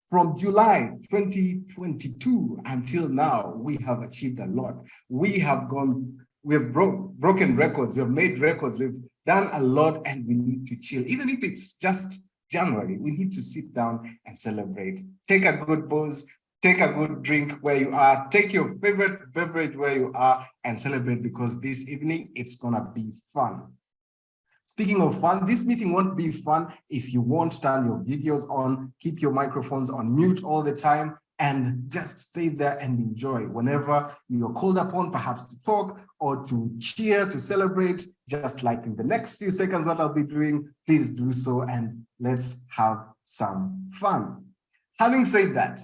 From July 2022 until now, we have achieved a lot. We have broken records, we have made records, we've done a lot, and we need to chill. Even if it's just January, we need to sit down and celebrate. Take a good pause, take a good drink where you are, take your favorite beverage where you are, and celebrate, because this evening it's gonna be fun. Speaking of fun, this meeting won't be fun if you won't turn your videos on, keep your microphones on mute all the time, and just stay there and enjoy. Whenever you're called upon, perhaps to talk or to cheer, to celebrate, just like in the next few seconds what I'll be doing, please do so, and let's have some fun. Having said that,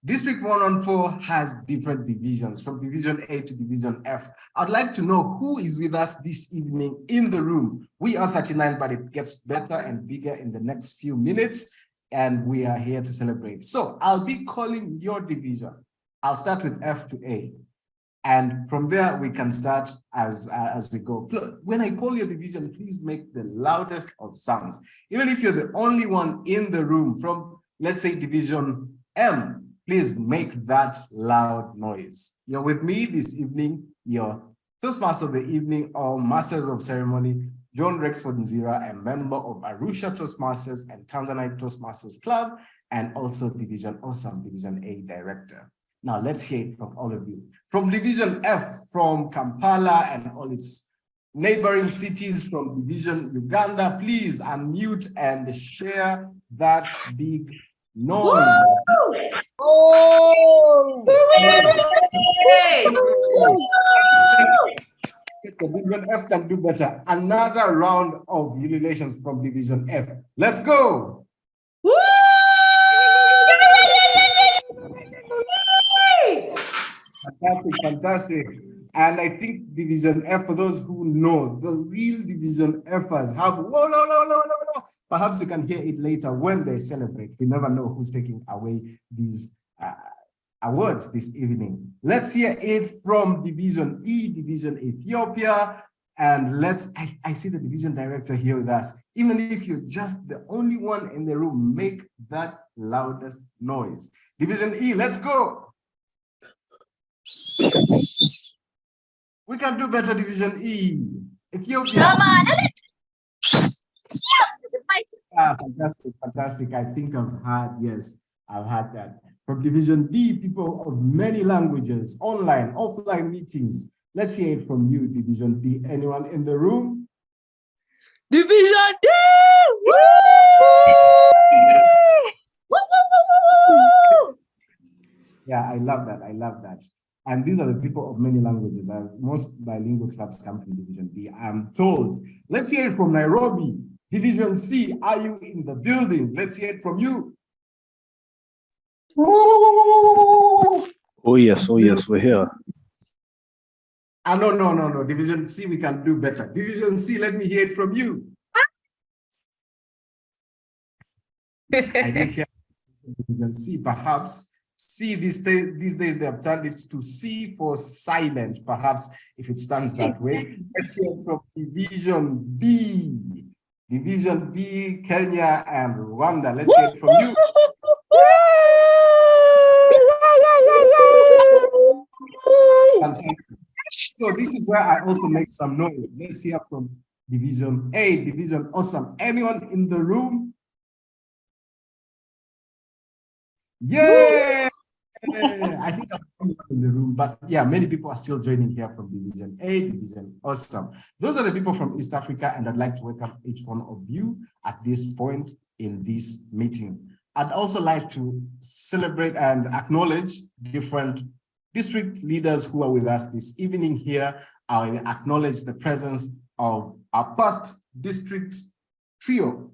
District 114 has different divisions, from Division A to Division F. I'd like to know who is with us this evening in the room. We are 39, but it gets better and bigger in the next few minutes, and we are here to celebrate. So I'll be calling your division. I'll start with F to A, and from there we can start as we go. When I call your division, please make the loudest of sounds. Even if you're the only one in the room from, let's say, Division M, please make that loud noise. You're with me this evening, your Toastmaster of the evening or Masters of Ceremony, John Rexford Nzira, a member of Arusha Toastmasters and Tanzanite Toastmasters Club, and also Division Awesome, Division A Director. Now let's hear it from all of you. From Division F, from Kampala and all its neighboring cities, from Division Uganda, please unmute and share that big noise. Oh! Division F can do better. Another round of ululations from Division F. Let's go! Woo! Fantastic, fantastic. And I think Division F, for those who know, the real Division Fers have, whoa, no. Perhaps you can hear it later when they celebrate. We never know who's taking away these awards this evening. Let's hear it from Division E, Division Ethiopia. And I see the division director here with us. Even if you're just the only one in the room, make that loudest noise. Division E, let's go. We can do better, Division E. Ethiopia. Fantastic, fantastic. I think I've had that. From Division D, people of many languages, online, offline meetings. Let's hear it from you, Division D. Anyone in the room? Division D! Woo! Yeah, I love that. I love that. And these are the people of many languages. Most bilingual clubs come from Division D, I'm told. Let's hear it from Nairobi. Division C, are you in the building? Let's hear it from you. Oh yes, we're here. No. Division C, we can do better. Division C, let me hear it from you. I didn't hear Division C. Perhaps C these days they have turned it to C for silent. Perhaps if it stands that way. Let's hear it from Division B. Division B, Kenya and Rwanda. Let's hear it from you. Fantastic. So this is where I also make some noise. Let's hear from Division A, Division Awesome. Anyone in the room? Yeah! I think I'm in the room, but yeah, many people are still joining here from Division A, Division Awesome. Those are the people from East Africa, and I'd like to welcome each one of you at this point in this meeting. I'd also like to celebrate and acknowledge different district leaders who are with us this evening here. I acknowledge the presence of our past district trio,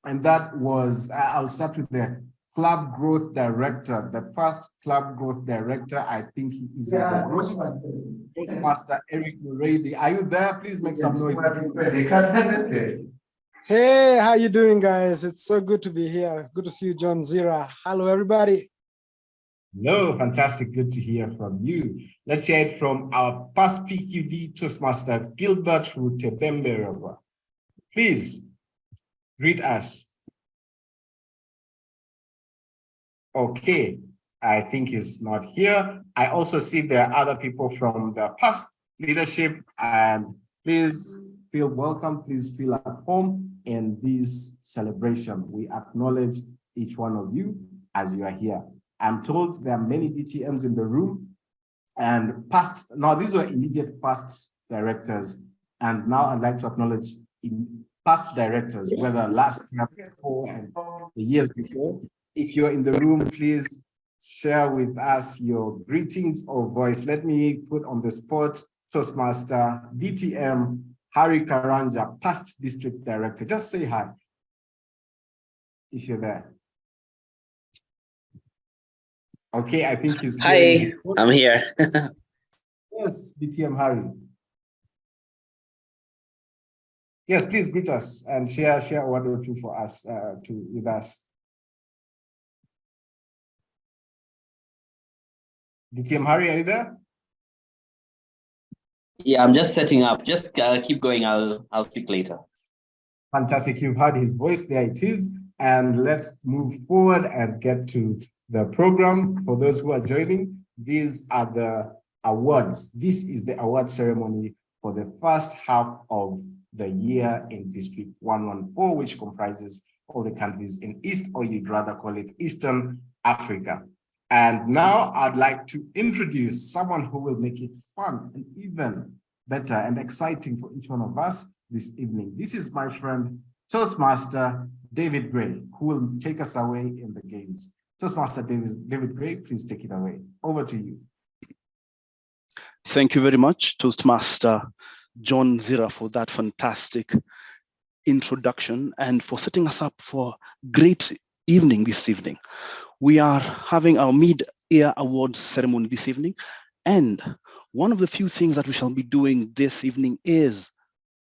and that was, I'll start with the Club Growth Director, the past Club Growth Director. I think he is Toastmaster Eric Muredi. Are you there? Please make some noise. Hey, how you doing, guys? It's so good to be here. Good to see you, John Nzira. Hello, everybody. Hello, fantastic. Good to hear from you. Let's hear it from our past PQD Toastmaster, Gilbert Rutebembe. Please greet us. Okay, I think he's not here. I also see there are other people from the past leadership, and please feel welcome. Please feel at home in this celebration. We acknowledge each one of you as you are here. I'm told there are many DTMs in the room, and these were immediate past directors. And now I'd like to acknowledge past directors, whether last year, before, and the years before. If you're in the room, please share with us your greetings or voice. Let me put on the spot Toastmaster, DTM, Harry Karanja, past district director. Just say hi if you're there. Okay, I think he's Hi, I'm here. Yes, DTM Harry. Yes, please greet us and share a word or two for us, with us. DTM Harry, are you there? Yeah, I'm just setting up. Just keep going. I'll speak later. Fantastic. You've heard his voice. There it is. And let's move forward and get to the program. For those who are joining, these are the awards. This is the award ceremony for the first half of the year in District 114, which comprises all the countries in East, or you'd rather call it Eastern Africa. And now I'd like to introduce someone who will make it fun and even better and exciting for each one of us this evening. This is my friend, Toastmaster David Gray, who will take us away in the games. Toastmaster David Gray, please take it away. Over to you. Thank you very much, Toastmaster John Zira, for that fantastic introduction and for setting us up for a great evening this evening. We are having our mid-year awards ceremony this evening, and one of the few things that we shall be doing this evening is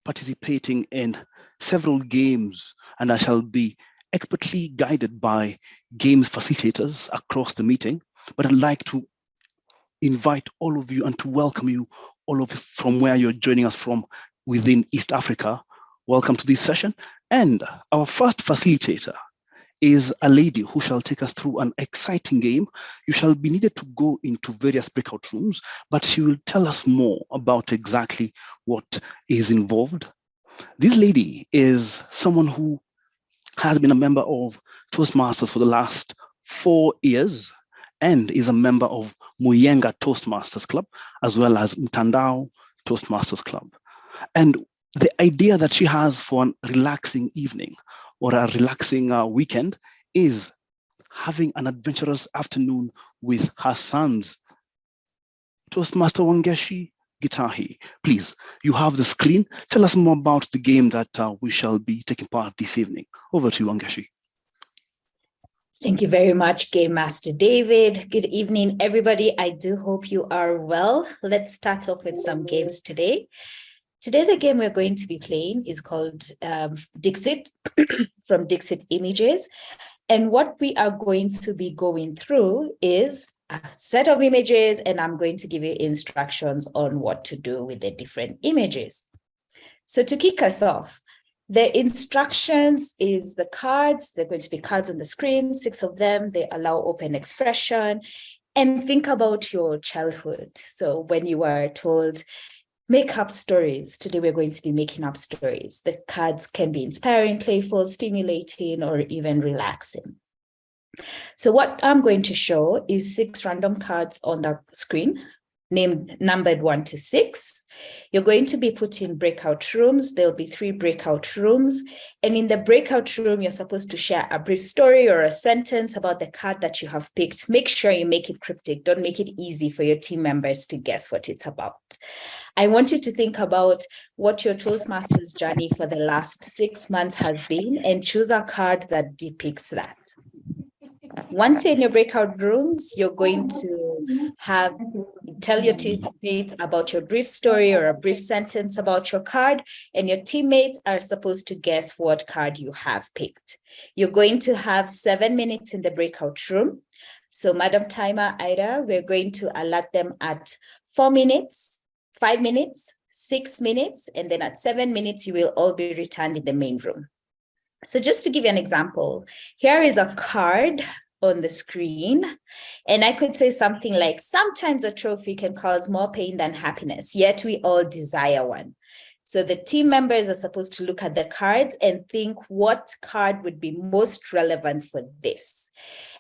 participating in several games, and I shall be expertly guided by games facilitators across the meeting. But I'd like to invite all of you and to welcome you, all of you from where you're joining us from within East Africa. Welcome to this session. And our first facilitator is a lady who shall take us through an exciting game. You shall be needed to go into various breakout rooms, but she will tell us more about exactly what is involved. This lady is someone who has been a member of Toastmasters for the last 4 years and is a member of Muyenga Toastmasters Club, as well as Mtandao Toastmasters Club. And the idea that she has for a relaxing evening or a relaxing weekend is having an adventurous afternoon with her sons. Toastmaster Wangeshi Gitahi, please, you have the screen. Tell us more about the game that we shall be taking part this evening. Over to you, Wangeshi. Thank you very much, Game Master David. Good evening, everybody. I do hope you are well. Let's start off with some games today. Today, the game we're going to be playing is called Dixit from Dixit Images. And what we are going to be going through is a set of images, and I'm going to give you instructions on what to do with the different images. So to kick us off, the instructions is the cards. They're going to be cards on the screen, 6 of them. They allow open expression. And think about your childhood. So when you were told, make up stories. Today, we're going to be making up stories. The cards can be inspiring, playful, stimulating, or even relaxing. So what I'm going to show is 6 random cards on the screen, numbered 1 to 6. You're going to be put in breakout rooms. There'll be 3 breakout rooms. And in the breakout room, you're supposed to share a brief story or a sentence about the card that you have picked. Make sure you make it cryptic. Don't make it easy for your team members to guess what it's about. I want you to think about what your Toastmasters journey for the last 6 months has been and choose a card that depicts that. Once you're in your breakout rooms, you're going to tell your teammates about your brief story or a brief sentence about your card, and your teammates are supposed to guess what card you have picked. You're going to have 7 minutes in the breakout room. So Madam Timer Ida, we're going to alert them at 4 minutes, 5 minutes, 6 minutes, and then at 7 minutes, you will all be returned in the main room. So just to give you an example, here is a card on the screen. And I could say something like, sometimes a trophy can cause more pain than happiness, yet we all desire one. So the team members are supposed to look at the cards and think what card would be most relevant for this.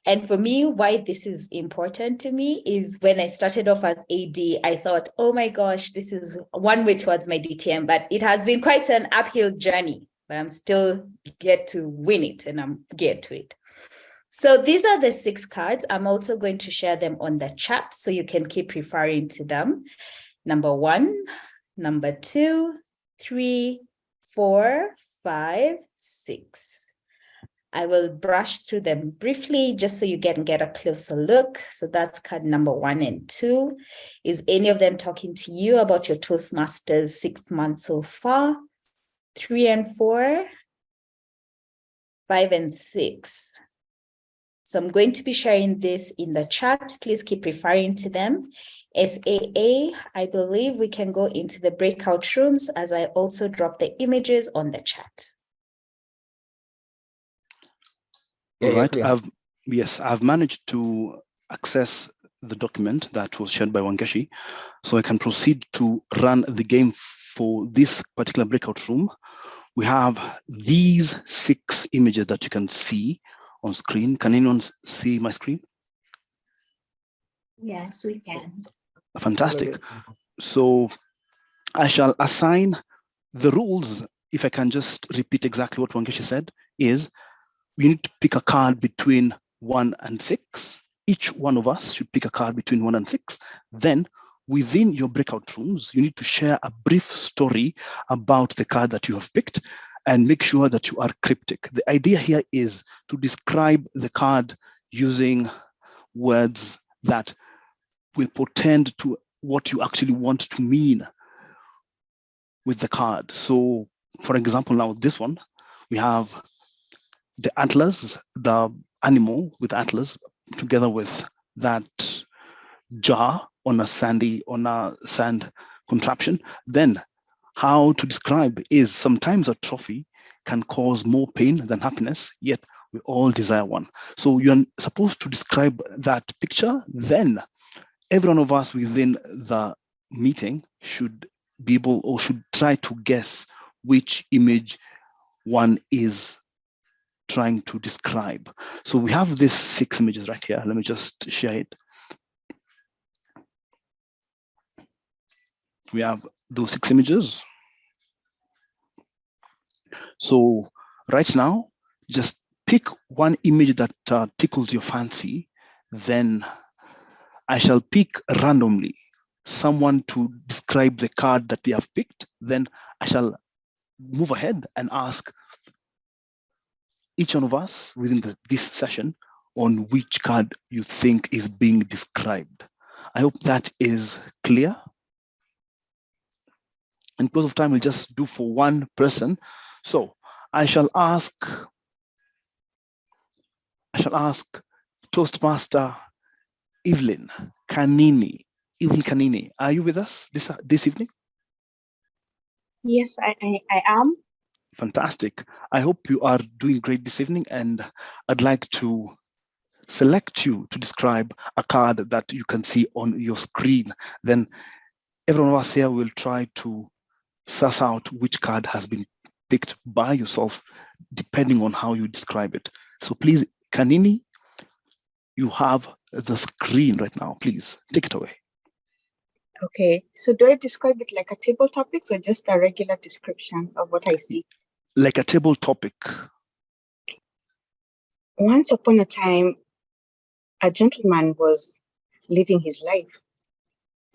And for me, why this is important to me is when I started off as AD, I thought, oh my gosh, this is one way towards my DTM, but it has been quite an uphill journey, but I'm still get to win it and I'm geared to it. So these are the 6 cards. I'm also going to share them on the chat so you can keep referring to them. Number 1, number 2, 3, 4, 5, 6. I will brush through them briefly just so you can get a closer look. So that's card number 1 and 2. Is any of them talking to you about your Toastmasters 6 months so far? 3 and 4, 5 and 6. So I'm going to be sharing this in the chat. Please keep referring to them. SAA, I believe we can go into the breakout rooms as I also drop the images on the chat. All right. I've managed to access the document that was shared by Wangeshi, so I can proceed to run the game for this particular breakout room. We have these 6 images that you can see on screen. Can anyone see my screen? Yes, we can. Fantastic. So I shall assign the rules. If I can just repeat exactly what Wangeshi said, is we need to pick a card between 1 and 6. Each one of us should pick a card between 1 and 6. Then within your breakout rooms, you need to share a brief story about the card that you have picked and make sure that you are cryptic. The idea here is to describe the card using words that will portend to what you actually want to mean with the card. So for example, now this one, we have the antlers, the animal with antlers, together with that jar on a sand contraption. Then how to describe is sometimes a trophy can cause more pain than happiness, yet we all desire one. So you're supposed to describe that picture. Then every one of us within the meeting should be able or should try to guess which image one is trying to describe. So we have these 6 images right here. Let me just share it. We have those 6 images. So right now, just pick one image that tickles your fancy. Then I shall pick randomly someone to describe the card that they have picked. Then I shall move ahead and ask each one of us within this session on which card you think is being described. I hope that is clear. And because of time, we'll just do for one person. So I shall ask Toastmaster Evelyn Kanini. Evelyn Kanini, are you with us this evening? Yes, I am. Fantastic. I hope you are doing great this evening, and I'd like to select you to describe a card that you can see on your screen. Then everyone of us here will try to suss out which card has been picked by yourself, depending on how you describe it. So please, Kanini, you have the screen right now. Please take it away. Okay, so do I describe it like a table topics or just a regular description of what I see? Like a table topic. Once upon a time, a gentleman was living his life,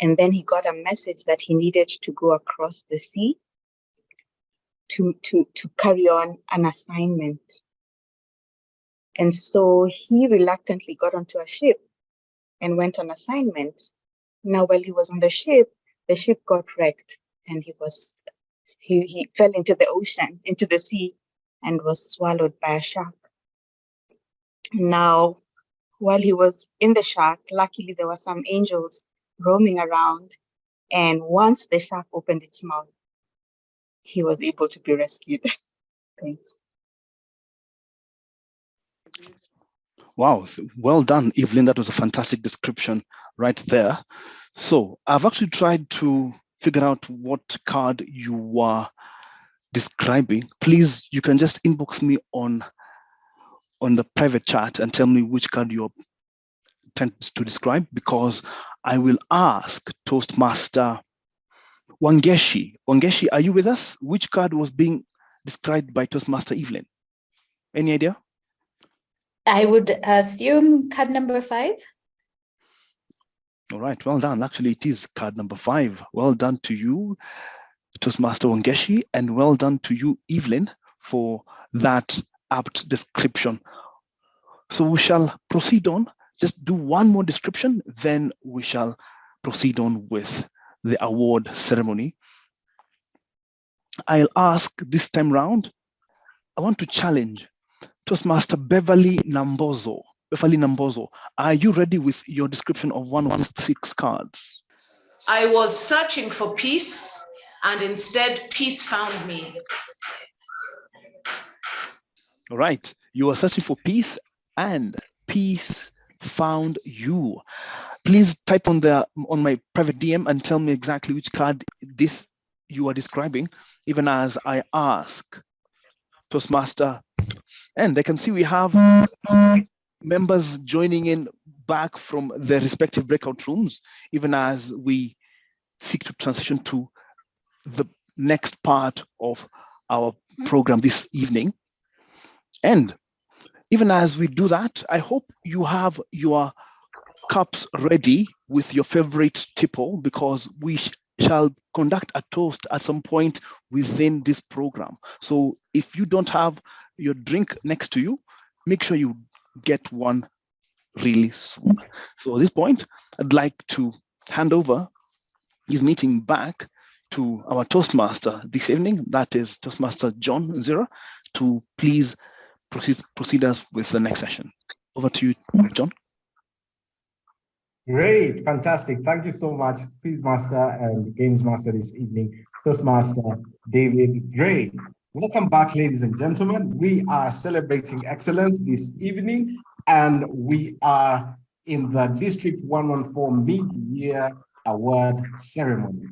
and then he got a message that he needed to go across the sea to carry on an assignment. And so he reluctantly got onto a ship and went on assignment. Now, while he was on the ship got wrecked, and he fell into the ocean, into the sea, and was swallowed by a shark. Now, while he was in the shark, luckily there were some angels roaming around, and once the shark opened its mouth, he was able to be rescued. Thanks. Wow, well done, Evelyn. That was a fantastic description right there. So I've actually tried to figure out what card you were describing. Please, you can just inbox me on the private chat and tell me which card you're trying to describe, because I will ask Toastmaster Wangeshi. Wangeshi, are you with us? Which card was being described by Toastmaster Evelyn? Any idea? I would assume card number 5. All right, well done. Actually, it is card number 5. Well done to you, Toastmaster Wangeshi, and well done to you, Evelyn, for that apt description. So we shall proceed on. Just do one more description, then we shall proceed on with the award ceremony. I'll ask this time round, I want to challenge Toastmaster Beverly Nambozo. Beverly Nambozo, are you ready with your description of one of the 6 cards? I was searching for peace, and instead peace found me. All right, you are searching for peace, and peace found you. Please type on my private DM and tell me exactly which card this you are describing, even as I ask Toastmaster. And I can see we have members joining in back from their respective breakout rooms, even as we seek to transition to the next part of our program this evening. And even as we do that, I hope you have your cups ready with your favorite tipple, because we shall conduct a toast at some point within this program. So if you don't have your drink next to you, make sure you get one really soon. So at this point, I'd like to hand over this meeting back to our Toastmaster this evening, that is Toastmaster John Zira, to please proceed us with the next session. Over to you, John. Great, fantastic. Thank you so much, Quizmaster and Games Master this evening, Toastmaster David Gray. Welcome back, ladies and gentlemen. We are celebrating excellence this evening, and we are in the District 114 Mid-Year Award Ceremony.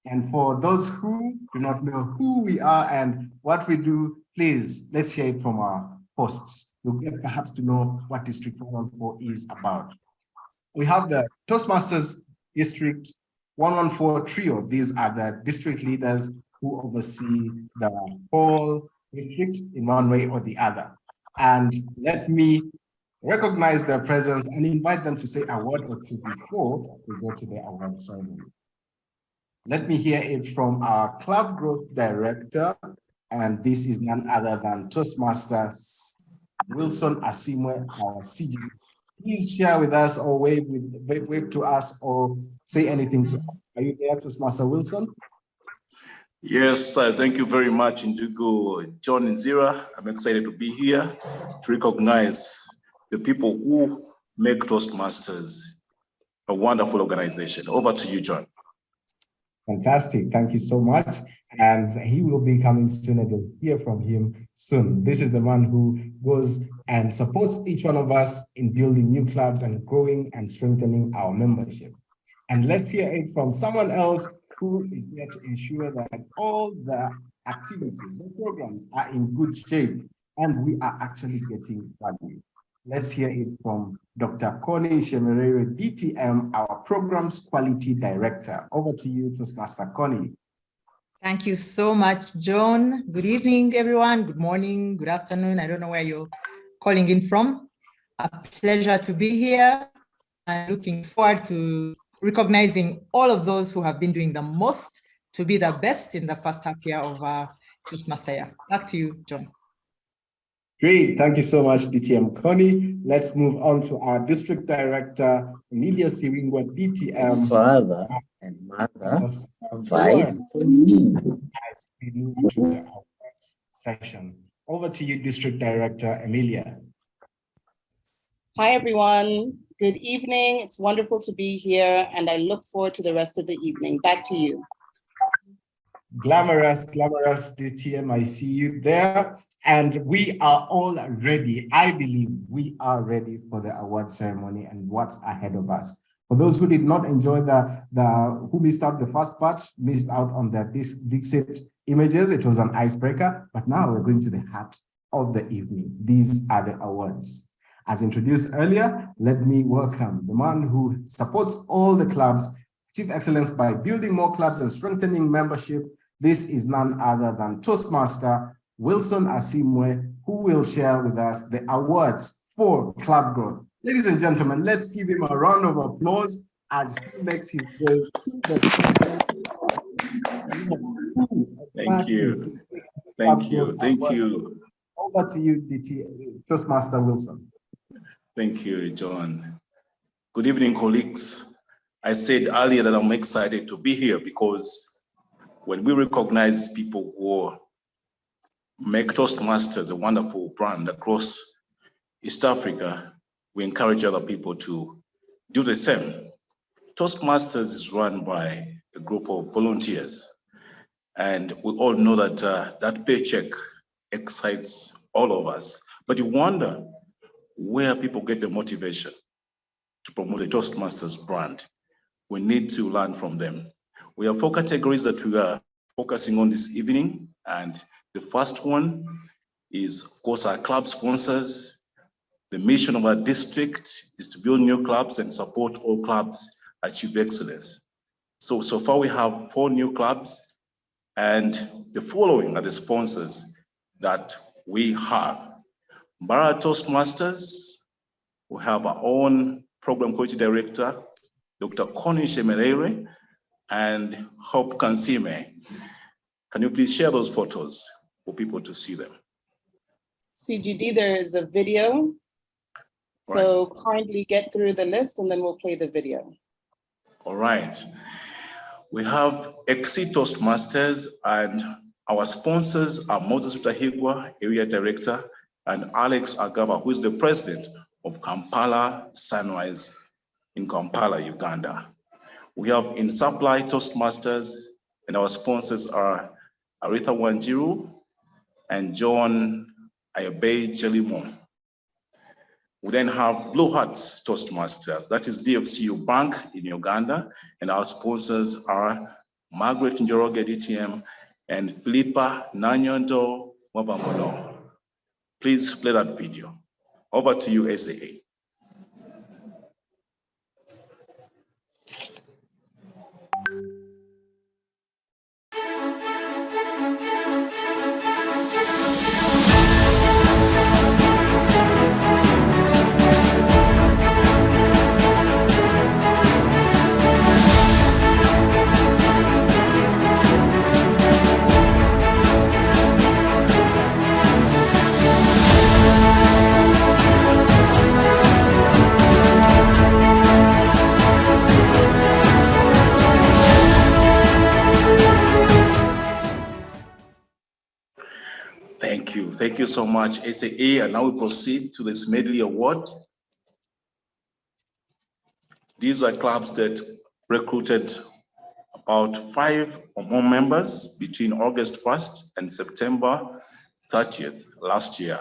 And for those who do not know who we are and what we do, please, let's hear it from our hosts. You'll get perhaps to know what District 114 is about. We have the Toastmasters District 114 trio. These are the district leaders who oversee the whole district in one way or the other. And let me recognize their presence and invite them to say a word or two before we go to the award ceremony. Let me hear it from our Club Growth Director, and this is none other than Toastmaster Wilson Asimwe, our CG. Please share with us or wave to us or say anything to us. Are you there, Toastmaster Wilson? Yes, thank you very much, Ndugu John Zira. I'm excited to be here to recognize the people who make Toastmasters a wonderful organization. Over to you, John. Fantastic. Thank you so much. And he will be coming soon, and you'll hear from him soon. This is the one who goes and supports each one of us in building new clubs and growing and strengthening our membership. And let's hear it from someone else who is there to ensure that all the activities, the programs are in good shape and we are actually getting value. Let's hear it from Dr. Connie Shemerere, DTM, our Programs Quality Director. Over to you, Toastmaster Connie. Thank you so much, John. Good evening, everyone. Good morning, good afternoon. I don't know where you're calling in from. A pleasure to be here and looking forward to recognizing all of those who have been doing the most to be the best in the first half year of Toastmaster year. Back to you, John. Great, thank you so much, DTM Connie. Let's move on to our District Director, Emilia Siwingwa, DTM. Father and mother, fight for me. As we move to the awards session. Over to you, District Director Emilia. Hi, everyone. Good evening. It's wonderful to be here, and I look forward to the rest of the evening. Back to you. Glamorous DTM, I see you there. And we are all ready. I believe we are ready for the award ceremony and what's ahead of us. For those who did not enjoy who missed out the first part, missed out on the Dixit images, it was an icebreaker, but now we're going to the heart of the evening. These are the awards. As introduced earlier, let me welcome the man who supports all the clubs, achieve excellence by building more clubs and strengthening membership. This is none other than Toastmaster Wilson Asimwe, who will share with us the awards for club growth. Ladies and gentlemen, let's give him a round of applause as he makes his way to the Thank you. Thank you. Thank you. Over to you, DT, Toastmaster Wilson. Thank you, John. Good evening, colleagues. I said earlier that I'm excited to be here because when we recognize people who make Toastmasters a wonderful brand across East Africa, we encourage other people to do the same. Toastmasters is run by a group of volunteers, and we all know that that paycheck excites all of us, but you wonder where people get the motivation to promote the Toastmasters brand. We need to learn from them. We have 4 categories that we are focusing on this evening, and the first one is, of course, our club sponsors. The mission of our district is to build new clubs and support all clubs achieve excellence. So far we have 4 new clubs, and the following are the sponsors that we have. Bara Toastmasters, we have our own program quality director, Dr. Connie Shemerere and Hope Kansime. Can you please share those photos for people to see them? CGD, there is a video. Right. So kindly get through the list and then we'll play the video. All right. We have Exit Toastmasters, and our sponsors are Moses Tahigwa, Area Director, and Alex Agaba, who is the president of Kampala Sunrise in Kampala, Uganda. We have In Supply Toastmasters, and our sponsors are Aretha Wanjiru and John Ayebe Jelimo. We then have Blue Hearts Toastmasters, that is DFCU Bank in Uganda, and our sponsors are Margaret Njoroge DTM and Philippa Nanyondo Mwabamono. Please play that video. Over to you, SAA. Thank you so much, SAA. And now we proceed to this medley award. These are clubs that recruited about 5 or more members between August 1st and September 30th last year.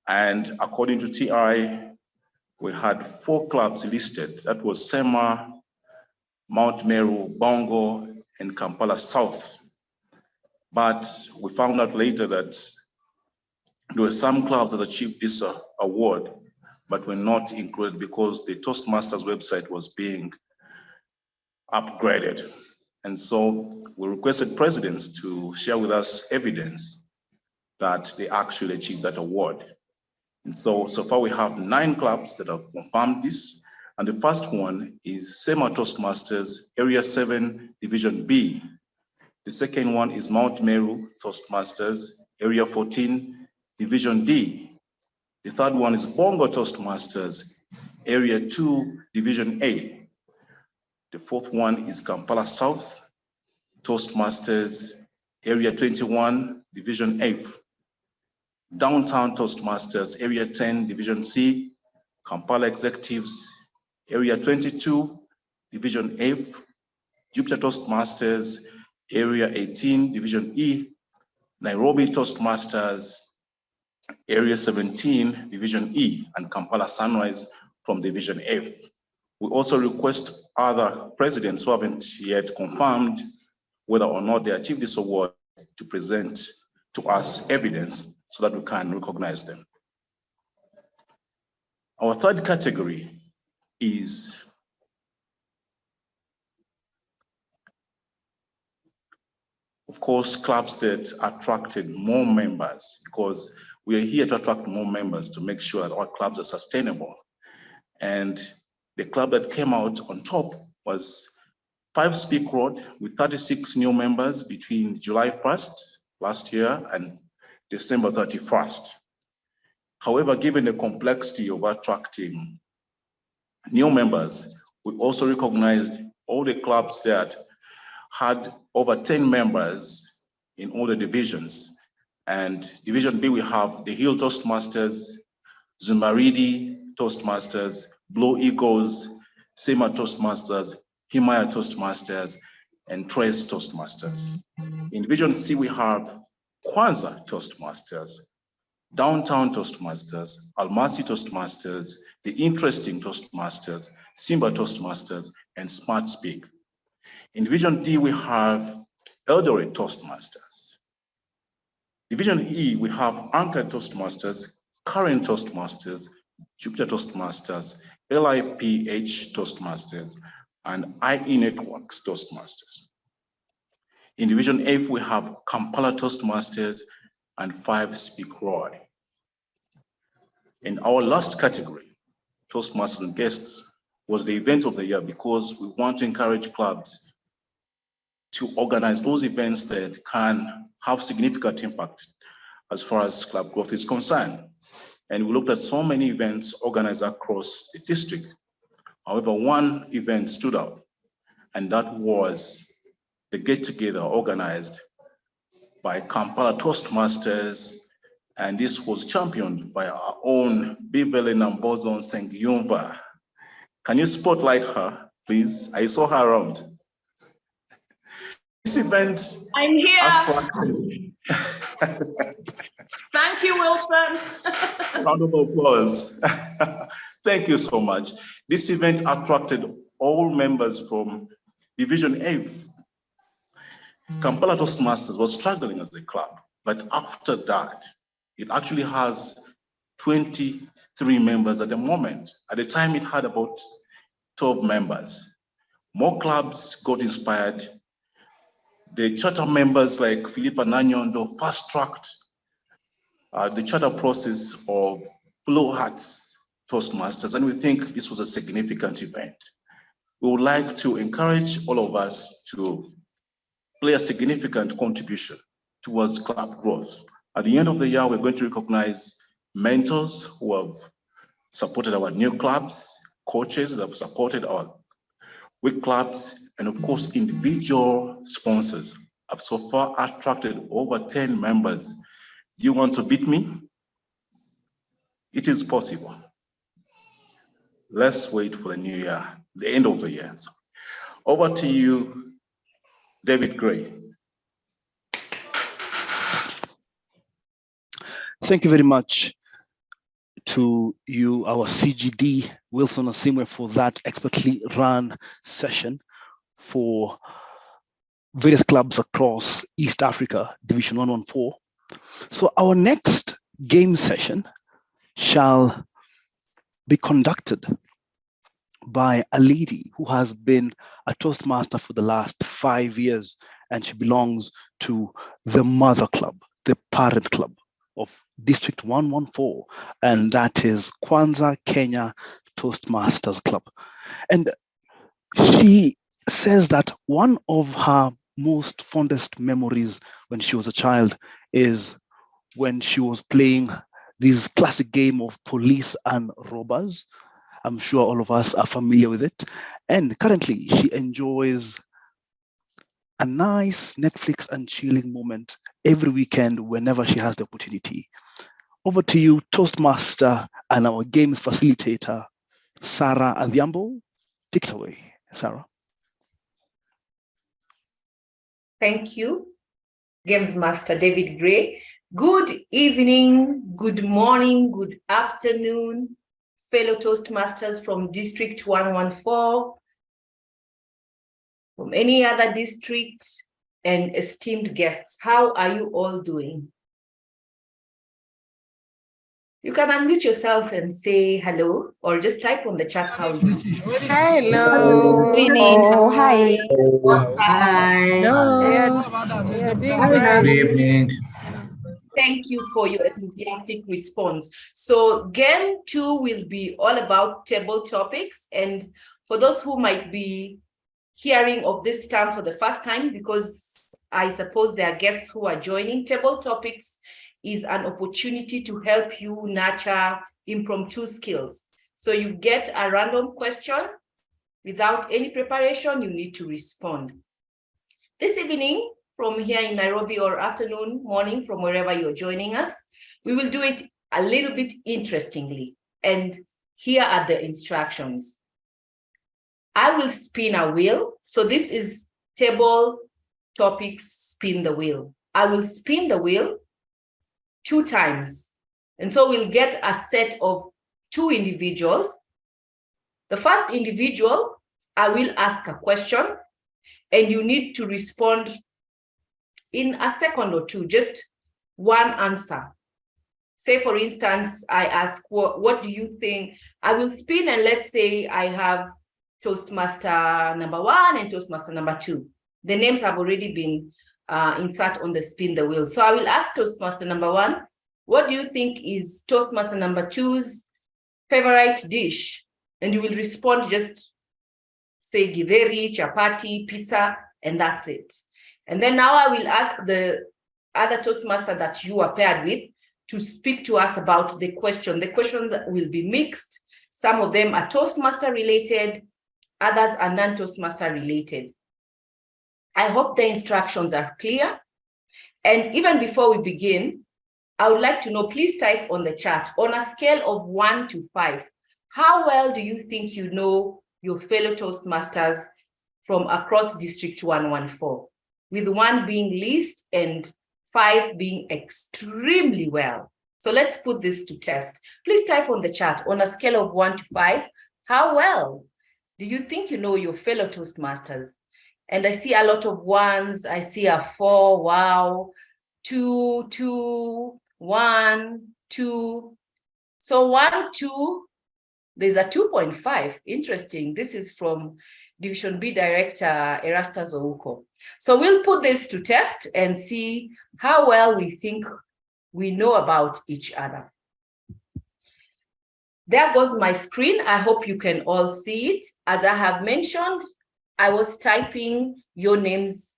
And according to TI, we had 4 clubs listed. That was Sema, Mount Meru, Bongo, and Kampala South. But we found out later that there were some clubs that achieved this award, but were not included because the Toastmasters website was being upgraded. And so we requested presidents to share with us evidence that they actually achieved that award. And so far we have 9 clubs that have confirmed this. And the first one is Sema Toastmasters, Area 7, Division B. The second one is Mount Meru Toastmasters, Area 14, Division D. The third one is Bongo Toastmasters, Area 2, Division A. The fourth one is Kampala South Toastmasters, Area 21, Division F. Downtown Toastmasters, Area 10, Division C. Kampala Executives, Area 22, Division F. Jupiter Toastmasters, Area 18, Division E. Nairobi Toastmasters, Area 17, Division E, and Kampala Sunrise from Division F. We also request other presidents who haven't yet confirmed whether or not they achieved this award to present to us evidence so that we can recognize them. Our third category is of course, clubs that attracted more members, because we are here to attract more members to make sure that our clubs are sustainable. And the club that came out on top was 5 Speak Road with 36 new members between July 1st last year and December 31st. However, given the complexity of attracting new members, we also recognized all the clubs that had over 10 members in all the divisions. And Division B, we have the Hill Toastmasters, Zumaridi Toastmasters, Blue Eagles, Sema Toastmasters, Himaya Toastmasters, and Trace Toastmasters. In Division C, we have Kwanzaa Toastmasters, Downtown Toastmasters, Almasi Toastmasters, The Interesting Toastmasters, Simba Toastmasters, and Smart Speak. In Division D, we have Eldoret Toastmasters. Division E, we have Anchor Toastmasters, Current Toastmasters, Jupiter Toastmasters, LIPH Toastmasters, and IE Networks Toastmasters. In Division F, we have Kampala Toastmasters and 5 Speak Roy. In our last category, Toastmasters and Guests, was the event of the year because we want to encourage clubs to organize those events that can have significant impact as far as club growth is concerned. And we looked at so many events organized across the district. However, one event stood out, and that was the get-together organized by Kampala Toastmasters, and this was championed by our own Bibele Nambozo Sengiyumva. Can you spotlight her, please? I saw her around. This event, I'm here. Attracted. Thank you, Wilson. Round of applause. Thank you so much. This event attracted all members from Division F. Kampala Toastmasters was struggling as a club, but after that, it actually has 23 members at the moment. At the time, it had about 12 members. More clubs got inspired. The charter members like Philippa Nanyondo fast-tracked the charter process of Blue Hats Toastmasters, and we think this was a significant event. We would like to encourage all of us to play a significant contribution towards club growth. At the end of the year, we're going to recognize mentors who have supported our new clubs, coaches that have supported our weak clubs, and of course, individual sponsors have so far attracted over 10 members. Do you want to beat me? It is possible. Let's wait for the new year, the end of the year. So, over to you, David Gray. Thank you very much to you, our CGD, Wilson Osimwe, for that expertly run session for various clubs across East Africa, Division 114. So our next game session shall be conducted by a lady who has been a Toastmaster for the last 5 years, and she belongs to the mother club, the parent club of District 114, and that is Kwanzaa Kenya Toastmasters Club. And she says that one of her most fondest memories when she was a child is when she was playing this classic game of police and robbers. I'm sure all of us are familiar with it. And currently she enjoys a nice Netflix and chilling moment every weekend whenever she has the opportunity. Over to you, Toastmaster and our games facilitator, Sarah Adhiambo. Take it away, Sarah. Thank you, Games Master David Gray. Good evening, good morning, good afternoon, fellow Toastmasters from District 114, from any other district, and esteemed guests. How are you all doing? You can unmute yourselves and say hello, or just type on the chat how you do. Hello. Good evening. Oh, hi. Hi. Good evening. Thank you for your enthusiastic response. So game 2 will be all about table topics. And for those who might be hearing of this term for the first time, because I suppose there are guests who are joining, table topics is an opportunity to help you nurture impromptu skills. So you get a random question without any preparation, you need to respond. This evening, from here in Nairobi, or afternoon, morning, from wherever you're joining us, we will do it a little bit interestingly. And here are the instructions. I will spin a wheel. So this is table topics, spin the wheel. I will spin the wheel 2 times. And so we'll get a set of 2 individuals. The first individual, I will ask a question, and you need to respond in a second or 2, just one answer. Say, for instance, I ask, what do you think? I will spin, and let's say I have Toastmaster number 1 and Toastmaster number 2. The names have already been inserted on the spin the wheel. So I will ask Toastmaster number 1, what do you think is Toastmaster number 2's favorite dish? And you will respond, just say githeri, chapati, pizza, and that's it. And then now I will ask the other Toastmaster that you are paired with to speak to us about the question. The questions will be mixed. Some of them are Toastmaster related, others are non-Toastmaster related. I hope the instructions are clear. And even before we begin, I would like to know, please type on the chat, on a scale of 1 to 5, how well do you think you know your fellow Toastmasters from across District 114, with 1 being least and 5 being extremely well? So let's put this to test. Please type on the chat, on a scale of 1 to 5, how well do you think you know your fellow Toastmasters? And I see a lot of 1s. I see a 4, wow, 2, 2, 1, 2. So 1, 2, there's a 2.5. Interesting. This is from Division B Director Erastus Ouko. So we'll put this to test and see how well we think we know about each other. There goes my screen. I hope you can all see it. As I have mentioned, I was typing your names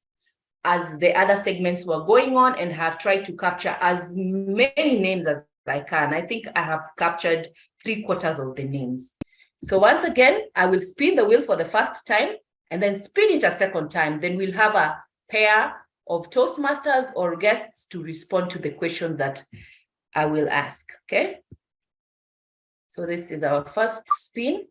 as the other segments were going on, and have tried to capture as many names as I can. I think I have captured 3/4 of the names. So once again, I will spin the wheel for the first time and then spin it a second time. Then we'll have a pair of Toastmasters or guests to respond to the question that I will ask, okay? So this is our first spin.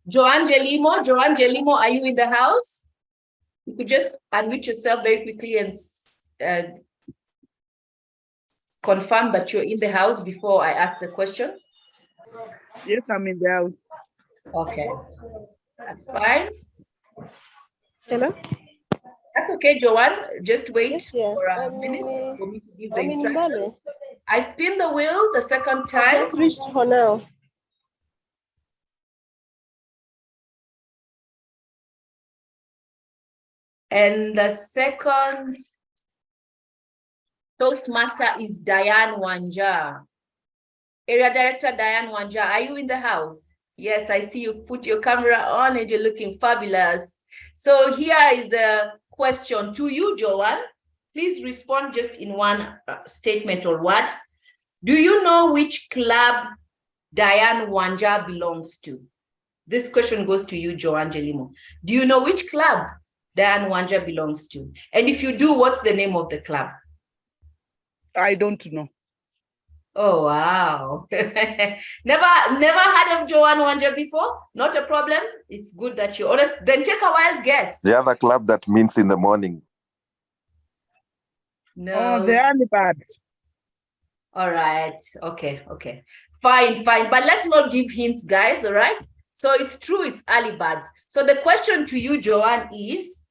Joanne Jelimo, are you in the house? You could just unmute yourself very quickly and confirm that you're in the house before I ask the question. Yes, I'm in the house. Okay, that's fine. Hello? That's okay, Joanne. Just wait for a minute for me to give the instructions. I spin the wheel the second time. Just reached for now. And the second Toastmaster is Diane Wanja. Area Director Diane Wanja, are you in the house? Yes, I see you put your camera on and you're looking fabulous. So here is the question to you, Joanne. Please respond just in one statement or word. Do you know which club Diane Wanja belongs to? This question goes to you, Joanne Jelimo. Do you know which club Diane Wanja belongs to? And if you do, what's the name of the club? I don't know. Oh, wow. Never heard of D114 before? Not a problem. It's good that you're honest. Then take a wild guess. The other club that means in the morning. No. Oh, the early birds. All right. Okay. Fine. But let's not give hints, guys. All right. So it's true, it's early birds. So the question to you, Joanne, is,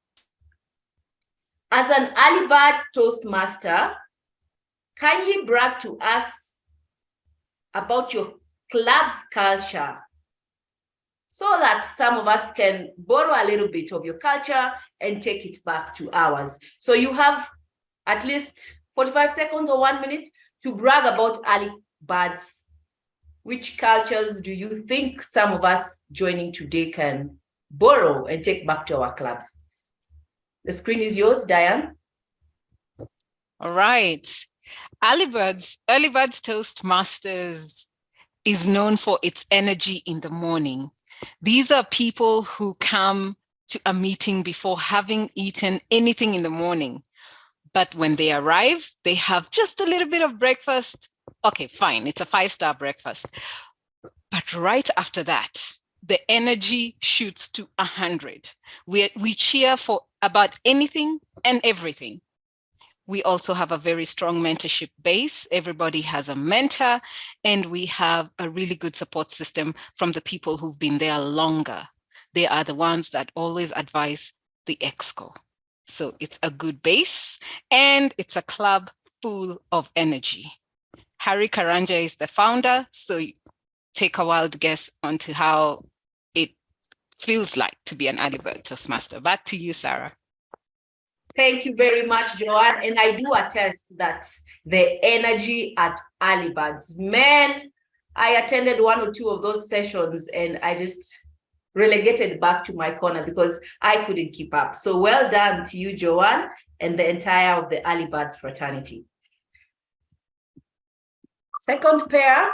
as an early bird Toastmaster, kindly brag to us about your club's culture so that some of us can borrow a little bit of your culture and take it back to ours. So you have at least 45 seconds or 1 minute to brag about early birds. Which cultures do you think some of us joining today can borrow and take back to our clubs? The screen is yours, Diane. All right. Early Birds Toastmasters is known for its energy in the morning. These are people who come to a meeting before having eaten anything in the morning. But when they arrive, they have just a little bit of breakfast. Okay, fine, it's a 5-star breakfast. But right after that, the energy shoots to 100. We cheer for about anything and everything. We also have a very strong mentorship base. Everybody has a mentor, and we have a really good support system from the people who've been there longer. They are the ones that always advise the exco. So it's a good base, and it's a club full of energy. Harry Karanja is the founder, so take a wild guess onto how it feels like to be an early bird Toastmaster. Back to you, Sarah. Thank you very much, Joanne. And I do attest that the energy at early birds, man, I attended 1 or 2 of those sessions and I just relegated back to my corner because I couldn't keep up. So well done to you, Joanne, and the entire of the early birds fraternity. Second pair.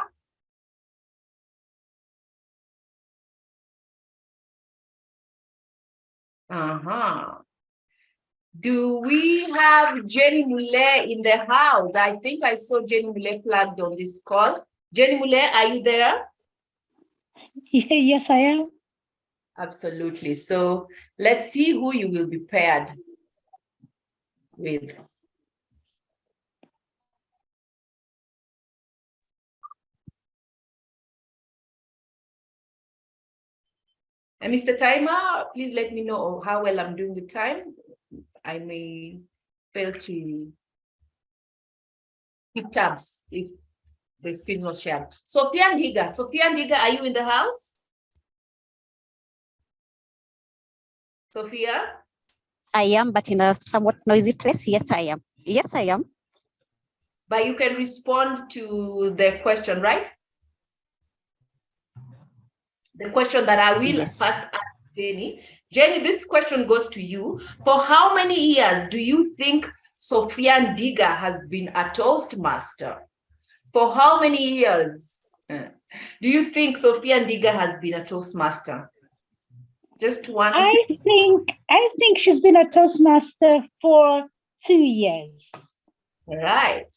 Do we have Jenny Mule in the house? I think I saw Jenny Mule plugged on this call. Jenny Mule, are you there? Yes, I am. Absolutely. So let's see who you will be paired with. And Mr. Timer, please let me know how well I'm doing the time. I may fail to keep tabs if the screen was shared. Sophia Ndiga, are you in the house? Sophia? I am, but in a somewhat noisy place. Yes, I am. Yes, I am. But you can respond to the question, right? The question that I will first ask Jenny. Jenny, this question goes to you. For how many years do you think Sophia Ndiga has been a Toastmaster? For how many years do you think Sophia Ndiga has been a Toastmaster? Just one. I think she's been a Toastmaster for 2 years. Right.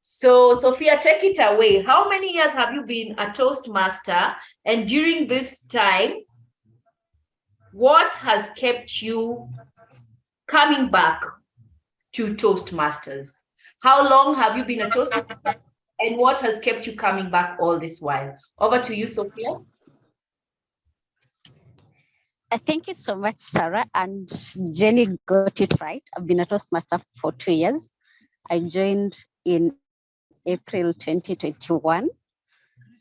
So Sophia, take it away. How many years have you been a Toastmaster? And during this time, what has kept you coming back to Toastmasters? How long have you been a Toastmaster? And what has kept you coming back all this while? Over to you, Sophia. Thank you so much, Sarah. And Jenny got it right. I've been a Toastmaster for 2 years. I joined in April 2021.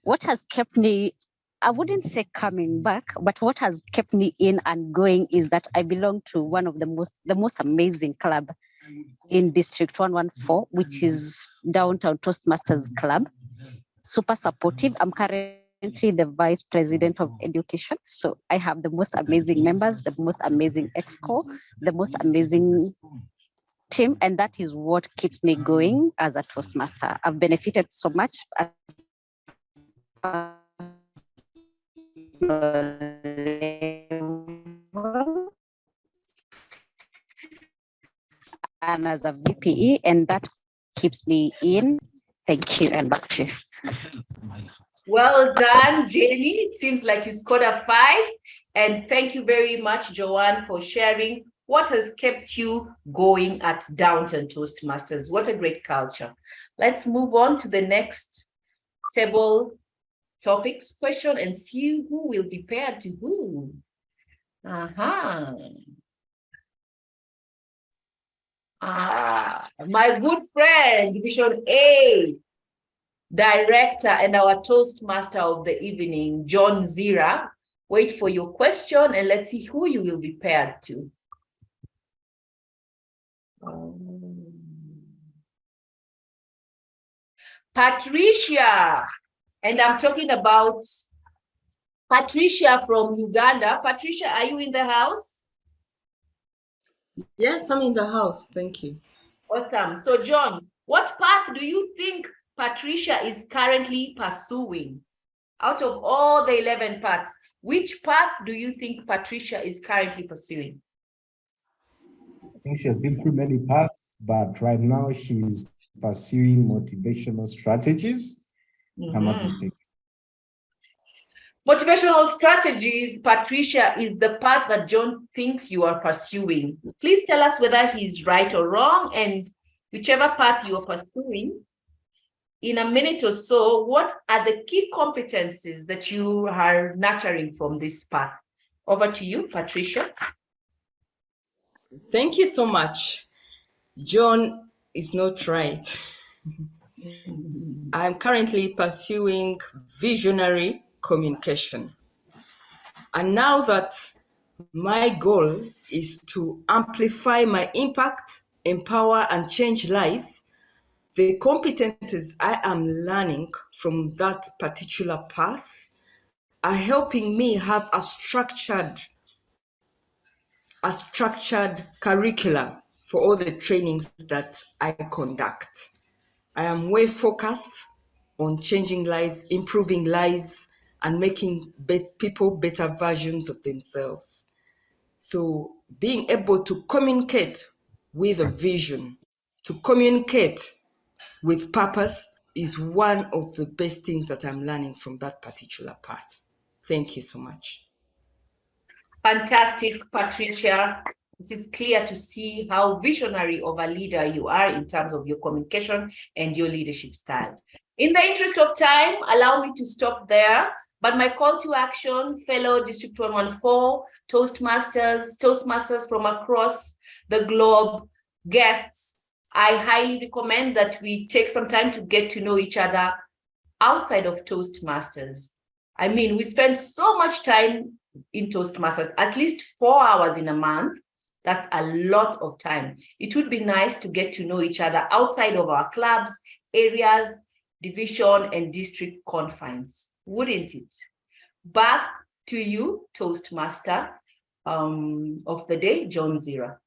What has kept me, I wouldn't say coming back, but what has kept me in and going is that I belong to one of the most amazing club in District 114, which is Downtown Toastmasters Club. Super supportive. I'm currently the Vice President of Education. So I have the most amazing members, the most amazing exco, the most amazing team, and that is what keeps me going as a Toastmaster. I've benefited so much. And as a VPE, and that keeps me in. Thank you, and back to you. Well done, Jenny. It seems like you scored a 5. And thank you very much, Joanne, for sharing what has kept you going at Downtown Toastmasters. What a great culture. Let's move on to the next table topics question and see who will be paired to who. My good friend, Division A Director and our Toastmaster of the evening, John Zira. Wait for your question and let's see who you will be paired to. Patricia, and I'm talking about Patricia from Uganda. Patricia, are you in the house? Yes, I'm in the house. Thank you. Awesome. So, John, what path do you think Patricia is currently pursuing? Out of all the 11 paths, which path do you think Patricia is currently pursuing? I think she has been through many paths, but right now she's pursuing motivational strategies. If I'm not mistaken. Motivational strategies, Patricia, is the path that John thinks you are pursuing. Please tell us whether he's right or wrong, and whichever path you are pursuing, in a minute or so, what are the key competencies that you are nurturing from this path? Over to you, Patricia. Thank you so much. John is not right. I'm currently pursuing visionary communication. And now that my goal is to amplify my impact, empower, and change lives, the competencies I am learning from that particular path are helping me have a structured curriculum for all the trainings that I conduct. I am way focused on changing lives, improving lives, and making people better versions of themselves. So being able to communicate with a vision, to communicate with purpose is one of the best things that I'm learning from that particular path. Thank you so much. Fantastic, Patricia. It is clear to see how visionary of a leader you are in terms of your communication and your leadership style. In the interest of time, allow me to stop there. But my call to action, fellow District 114, Toastmasters from across the globe, guests, I highly recommend that we take some time to get to know each other outside of Toastmasters. I mean, we spend so much time in Toastmasters, at least 4 hours in a month. That's a lot of time. It would be nice to get to know each other outside of our clubs, areas, division, and district confines, wouldn't it? Back to you, Toastmaster of the day, John Zira.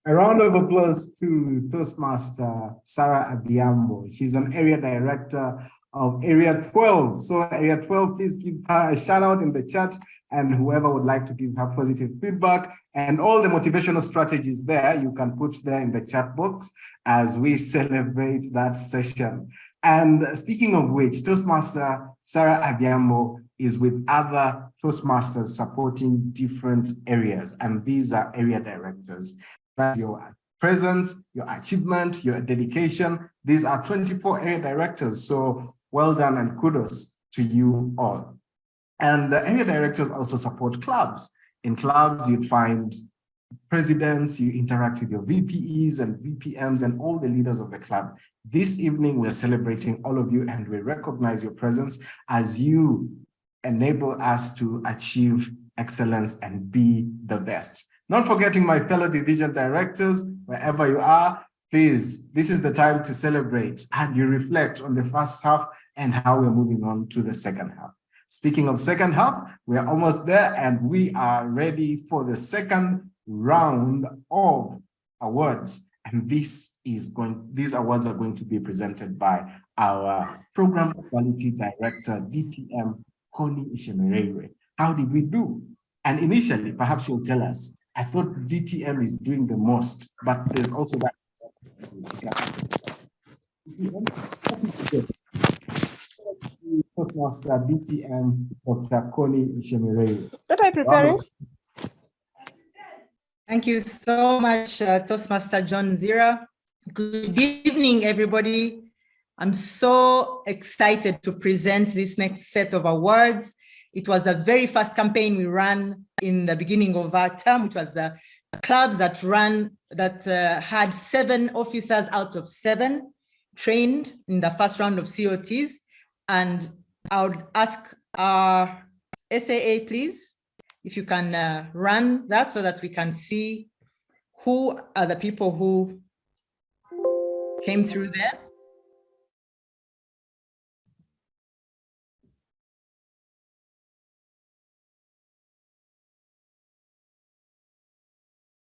A round of applause to Toastmaster Sarah Adhiambo. She's an area director of Area 12. So Area 12, please give her a shout out in the chat, and whoever would like to give her positive feedback and all the motivational strategies there, you can put there in the chat box as we celebrate that session. And speaking of which, Toastmaster Sarah Adhiambo is with other Toastmasters supporting different areas, and these are area directors. Your presence, your achievement, your dedication. These are 24 area directors. So well done and kudos to you all. And the area directors also support clubs. In clubs, you'd find presidents, you interact with your VPEs and VPMs and all the leaders of the club. This evening, we're celebrating all of you and we recognize your presence as you enable us to achieve excellence and be the best. Not forgetting my fellow division directors, wherever you are, please, this is the time to celebrate and you reflect on the first half and how we're moving on to the second half. Speaking of second half, we're almost there and we are ready for the second round of awards. And these awards are going to be presented by our Program Quality Director, DTM, Connie Ishemerere. How did we do? And initially, perhaps you'll tell us, I thought DTM is doing the most, but there's also that. Toastmaster DTM, Dr. Connie Ishemerere. What are you preparing? Thank you so much, Toastmaster John Zira. Good evening, everybody. I'm so excited to present this next set of awards. It was the very first campaign we ran in the beginning of our term, which was the clubs that had 7 officers out of 7 trained in the first round of COTs. And I would ask our SAA, please, if you can run that so that we can see who are the people who came through there.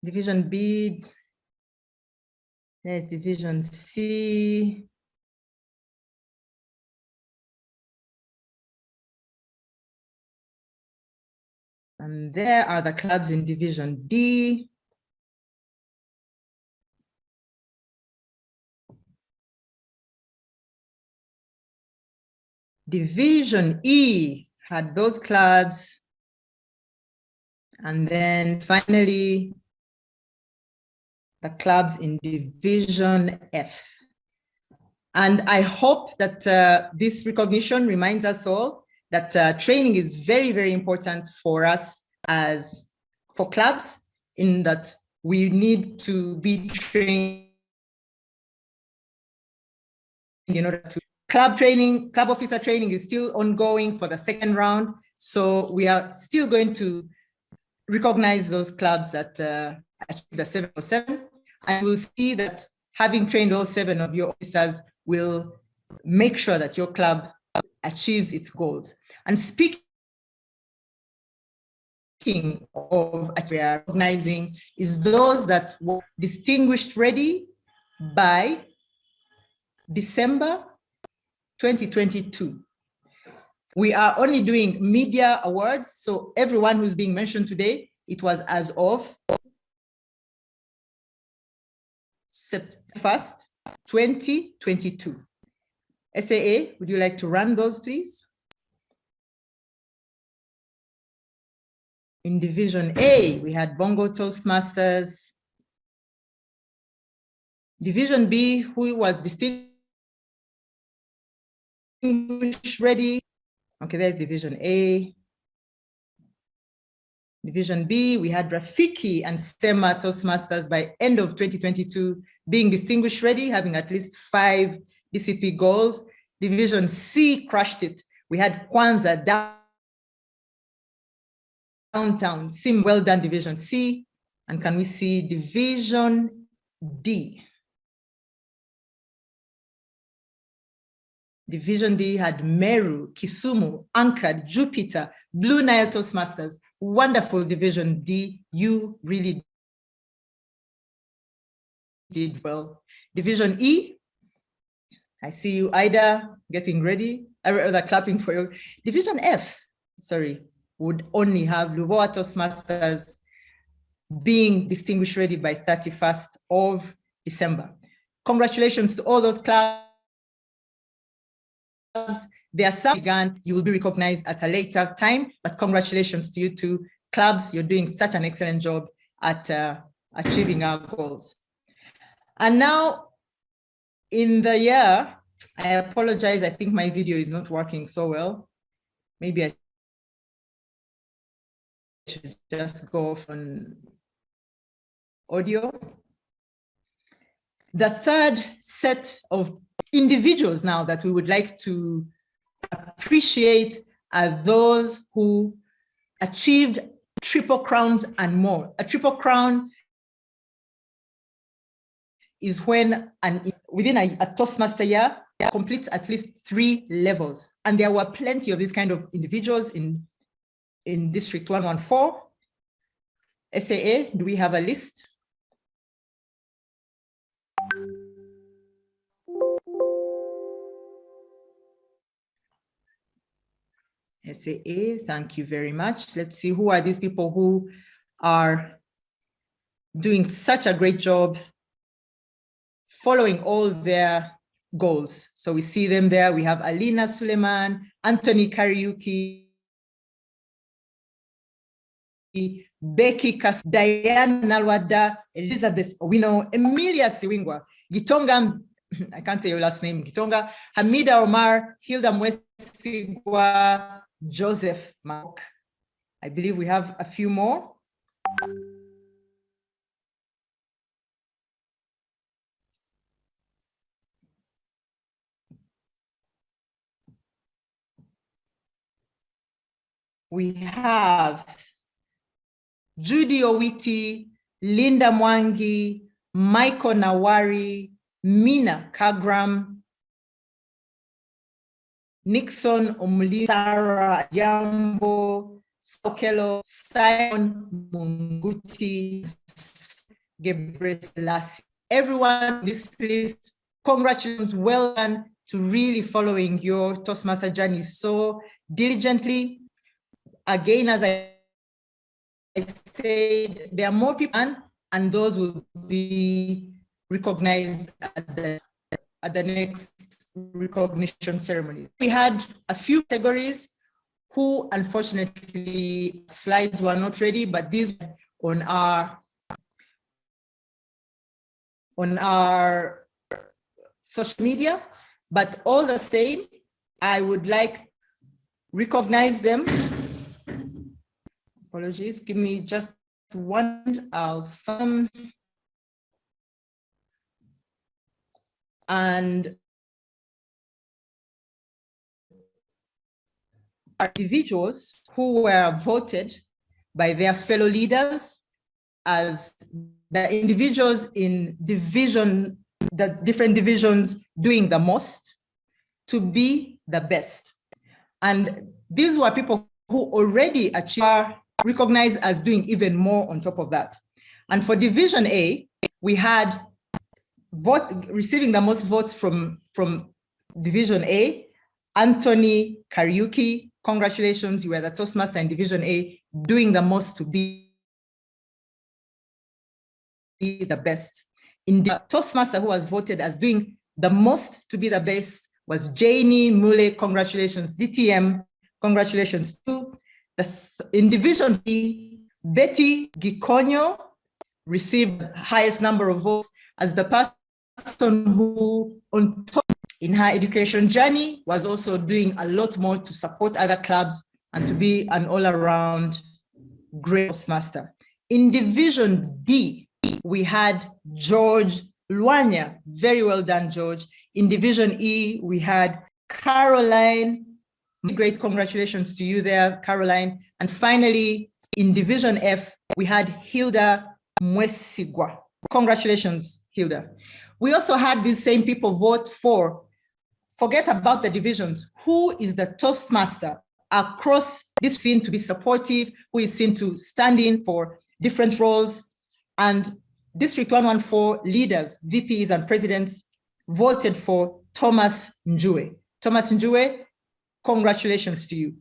Division B, there's Division C. And there are the clubs in Division D. Division E had those clubs. And then finally, the clubs in Division F. And I hope that this recognition reminds us all that training is very, very important for us for clubs, in that we need to be trained in order to. Club officer training is still ongoing for the second round. So we are still going to recognize those clubs that achieve the 707. And we'll see that having trained all 7 of your officers will make sure that your club achieves its goals. And speaking of recognizing is those that were distinguished ready by December 2022. We are only doing media awards, so everyone who's being mentioned today, it was as of September 1st, 2022. SAA, would you like to run those, please? In Division A, we had Bongo Toastmasters. Division B, who was distinguished ready. Okay, there's Division A. Division B, we had Rafiki and Sema Toastmasters by end of 2022 being distinguished ready, having at least 5 DCP goals. Division C crushed it. We had Kwanzaa Downtown, Sim, well done, Division C. And can we see Division D? Division D had Meru, Kisumu, Anchored, Jupiter, Blue Nile Toastmasters. Wonderful Division D. You really did well. Division E, I see you, Ida, getting ready. Rather clapping for you. Division F, sorry, would only have Lubowa Toastmasters being distinguished ready by 31st of December. Congratulations to all those clubs. There are some began, you will be recognized at a later time, but congratulations to you two clubs. You're doing such an excellent job at achieving our goals. And now in the year, I apologize, I think my video is not working so well. Maybe I should just go off on audio. The third set of individuals now that we would like to appreciate are those who achieved triple crowns and more. A triple crown is when within a Toastmaster year completes at least 3 levels. And there were plenty of these kind of individuals in District 114. SAA, do we have a list? SAA, thank you very much. Let's see, who are these people who are doing such a great job following all their goals. So we see them there. We have Alina Suleiman, Anthony Kariuki, Becky Kath, Diane Nalwada, Elizabeth Owino, Emilia Siwingwa, Gitonga, I can't say your last name, Gitonga, Hamida Omar, Hilda Mwesigwa, Joseph Mark. I believe we have a few more. We have Judy Owiti, Linda Mwangi, Michael Nawari, Mina Kagram, Nixon Omli, Sarah Adhiambo, Sokelo, Simon Munguti, Gabriel Selassie. Everyone on this list, congratulations, well done to really following your Toastmaster journey so diligently. Again, as I said, there are more people and those will be recognized at the next recognition ceremony. We had a few categories who unfortunately slides were not ready, but these on our social media, but all the same, I would like to recognize them. Apologies, give me just one, I'll find. And individuals who were voted by their fellow leaders as the individuals in division, the different divisions doing the most to be the best. And these were people who already are recognized as doing even more on top of that. And for Division A, we had receiving the most votes from Division A, Anthony Kariuki. Congratulations, you were the Toastmaster in Division A, doing the most to be the best. In the Toastmaster who was voted as doing the most to be the best was Janie Mule. Congratulations, DTM. Congratulations too. In Division B, Betty Gikonyo received the highest number of votes as the person who, on top in her education journey, was also doing a lot more to support other clubs and to be an all-around great Toastmaster. In Division D, we had George Luanya. Very well done, George. In Division E, we had Caroline. Great congratulations to you there, Caroline. And finally, in Division F, we had Hilda Mwesigwa. Congratulations, Hilda. We also had these same people vote for, forget about the divisions, who is the Toastmaster across this scene to be supportive, who is seen to stand in for different roles. And District 114 leaders, VPs and presidents voted for Thomas Njue. Thomas Njue, congratulations to you.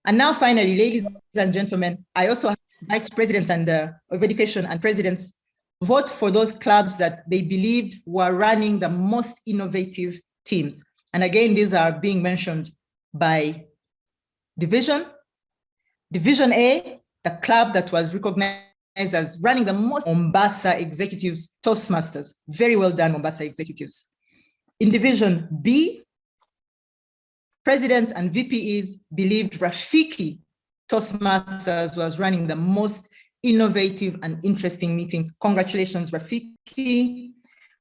And now finally, ladies and gentlemen, I also have vice presidents and of education and presidents vote for those clubs that they believed were running the most innovative teams. And again, these are being mentioned by division. Division A, the club that was recognized as running the most, Mombasa executives, Toastmasters. Very well done, Mombasa executives. In Division B, presidents and VPEs believed Rafiki Toastmasters was running the most innovative and interesting meetings. Congratulations, Rafiki.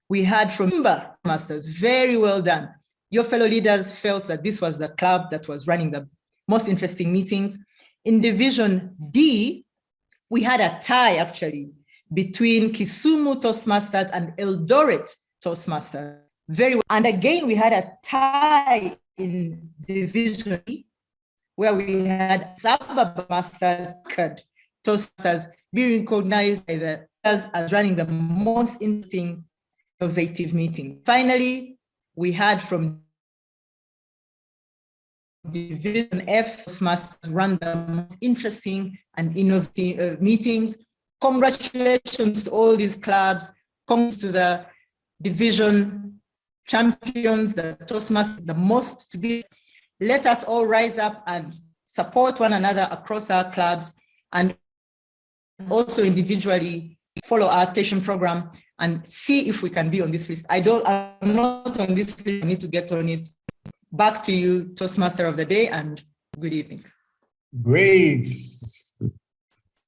We had from Imba Masters, very well done. Your fellow leaders felt that this was the club that was running the most interesting meetings. In Division D, we had a tie actually between Kisumu Toastmasters and Eldoret Toastmasters. Very well. And again, we had a tie in Division E, where we had Sabah Masters, Toastmasters being recognized by the as running the most interesting, innovative meeting. Finally, we had from Division F, Toastmasters run the most interesting and innovative meetings. Congratulations to all these clubs. Congrats to the Division champions, the Toastmasters, the most to be. Let us all rise up and support one another across our clubs, and also individually follow our education program and see if we can be on this list. I'm not on this list, I need to get on it. Back to you, Toastmaster of the day, and good evening. Great.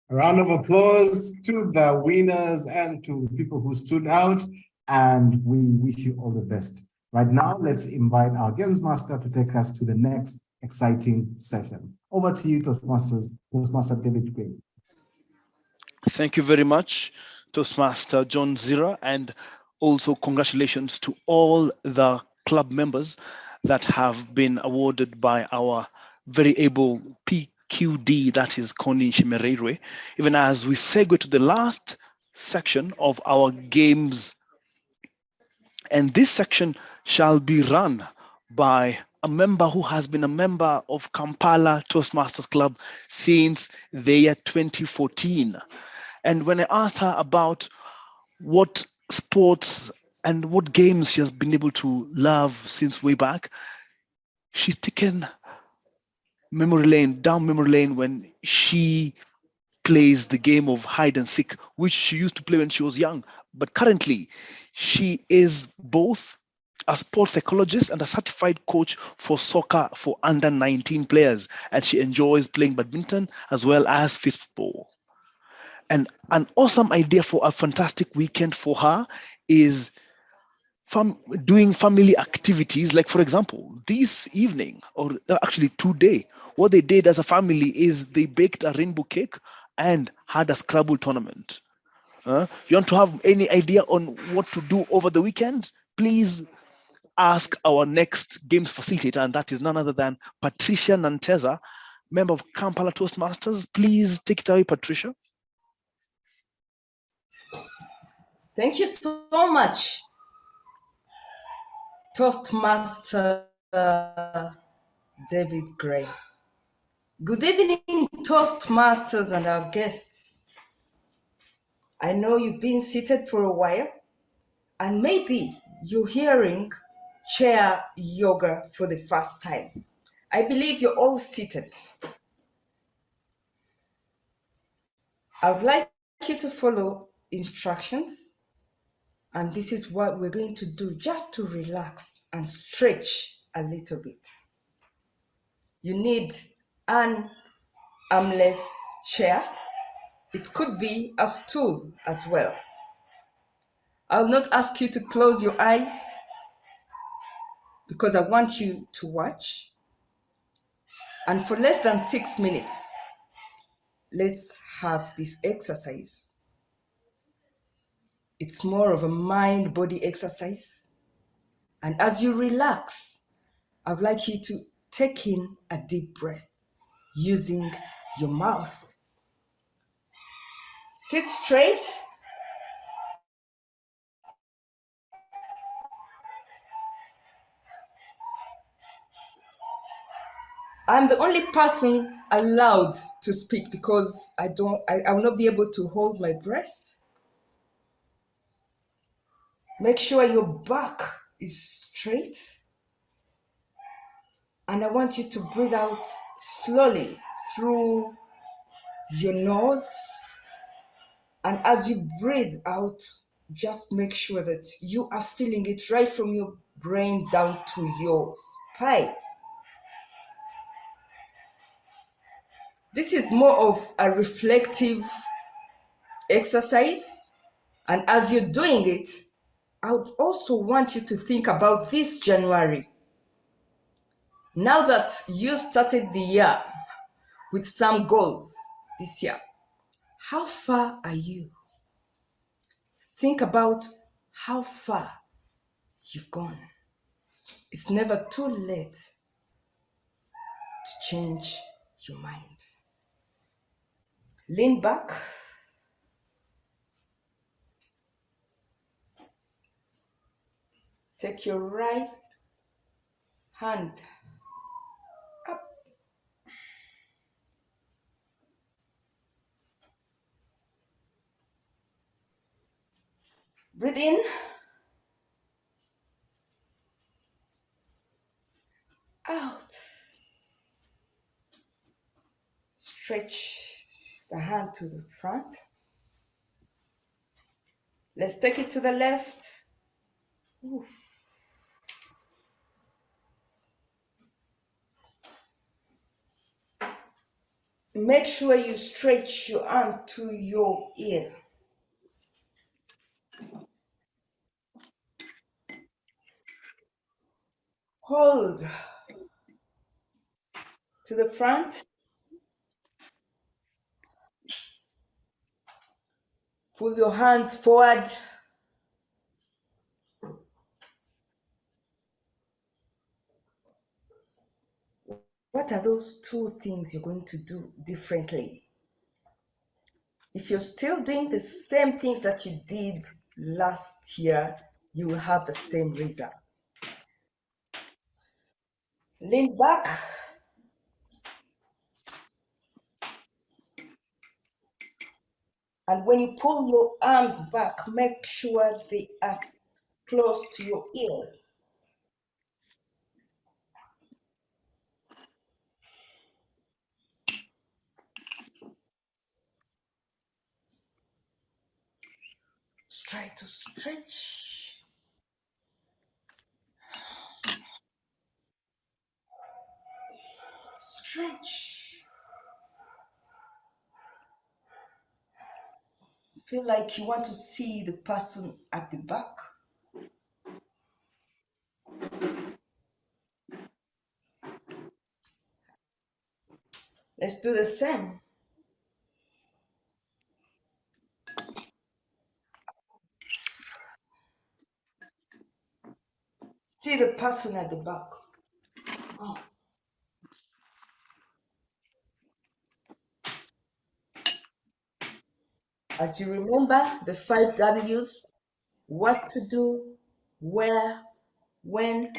A round of applause to the winners and to people who stood out, and we wish you all the best. Right now, let's invite our Games Master to take us to the next exciting session. Over to you, Toastmaster David Gray. Thank you very much, Toastmaster John Zira, and also congratulations to all the club members that have been awarded by our very able PQD, that is Connie Chimerere, even as we segue to the last section of our games. And this section shall be run by a member who has been a member of Kampala Toastmasters Club since the year 2014. And when I asked her about what sports and what games she has been able to love since way back, she's taken down memory lane when she plays the game of hide and seek, which she used to play when she was young. But currently, she is both a sports psychologist and a certified coach for soccer for under 19 players. And she enjoys playing badminton as well as fistball. And an awesome idea for a fantastic weekend for her is doing family activities. Like, for example, this evening, or actually today, what they did as a family is they baked a rainbow cake and had a Scrabble tournament. You want to have any idea on what to do over the weekend? Please ask our next games facilitator, and that is none other than Patricia Nanteza, member of Kampala Toastmasters. Please take it away, Patricia. Thank you so much, Toastmaster David Gray. Good evening, Toastmasters and our guests. I know you've been seated for a while, and maybe you're hearing chair yoga for the first time. I believe you're all seated. I would like you to follow instructions, and this is what we're going to do just to relax and stretch a little bit. You need an armless chair. It could be a stool as well. I'll not ask you to close your eyes because I want you to watch. And for less than 6 minutes, let's have this exercise. It's more of a mind-body exercise. And as you relax, I'd like you to take in a deep breath using your mouth. Sit straight. I'm the only person allowed to speak because I will not be able to hold my breath. Make sure your back is straight. And I want you to breathe out slowly through your nose. And as you breathe out, just make sure that you are feeling it right from your brain down to your spine. This is more of a reflective exercise. And as you're doing it, I would also want you to think about this January. Now that you started the year with some goals this year, how far are you? Think about how far you've gone. It's never too late to change your mind. Lean back. Take your right hand up. Breathe in. stretch the hand to the front. Let's take it to the left. Ooh. Make sure you stretch your arm to your ear. Hold to the front. Pull your hands forward. What are those two things you're going to do differently? If you're still doing the same things that you did last year, you will have the same results. Lean back. And when you pull your arms back, make sure they are close to your ears. Try to stretch. Stretch. Feel like you want to see the person at the back. Let's do the same. See the person at the back. Oh. As you remember the 5 W's, what to do, where, when,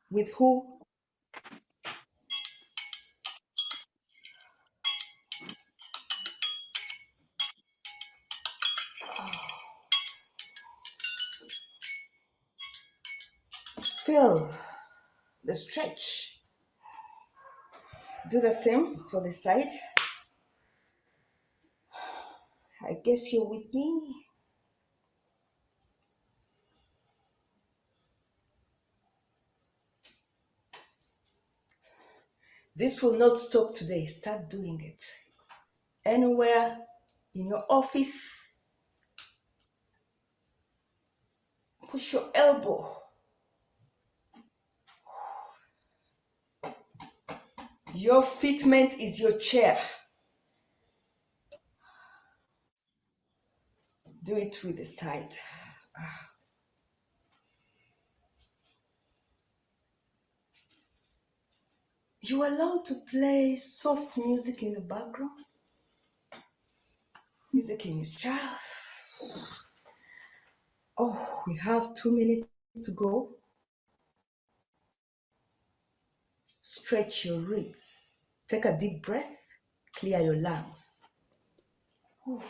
with who. Feel the stretch. Do the same for the side. I guess you're with me. This will not stop today. Start doing it. Anywhere, in your office, push your elbow. Your fitment is your chair. Do it with the side. You are allowed to play soft music in the background. Music in your chair. Oh, we have 2 minutes to go. Stretch your ribs. Take a deep breath. Clear your lungs. Ooh.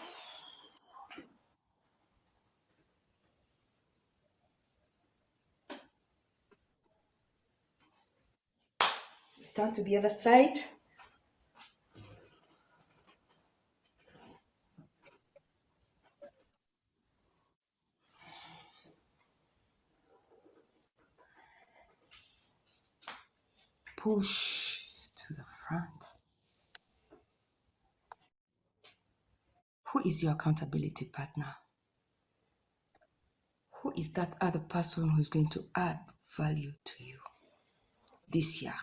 It's time to the other side. Push to the front. Who is your accountability partner? Who is that other person who is going to add value to you this year?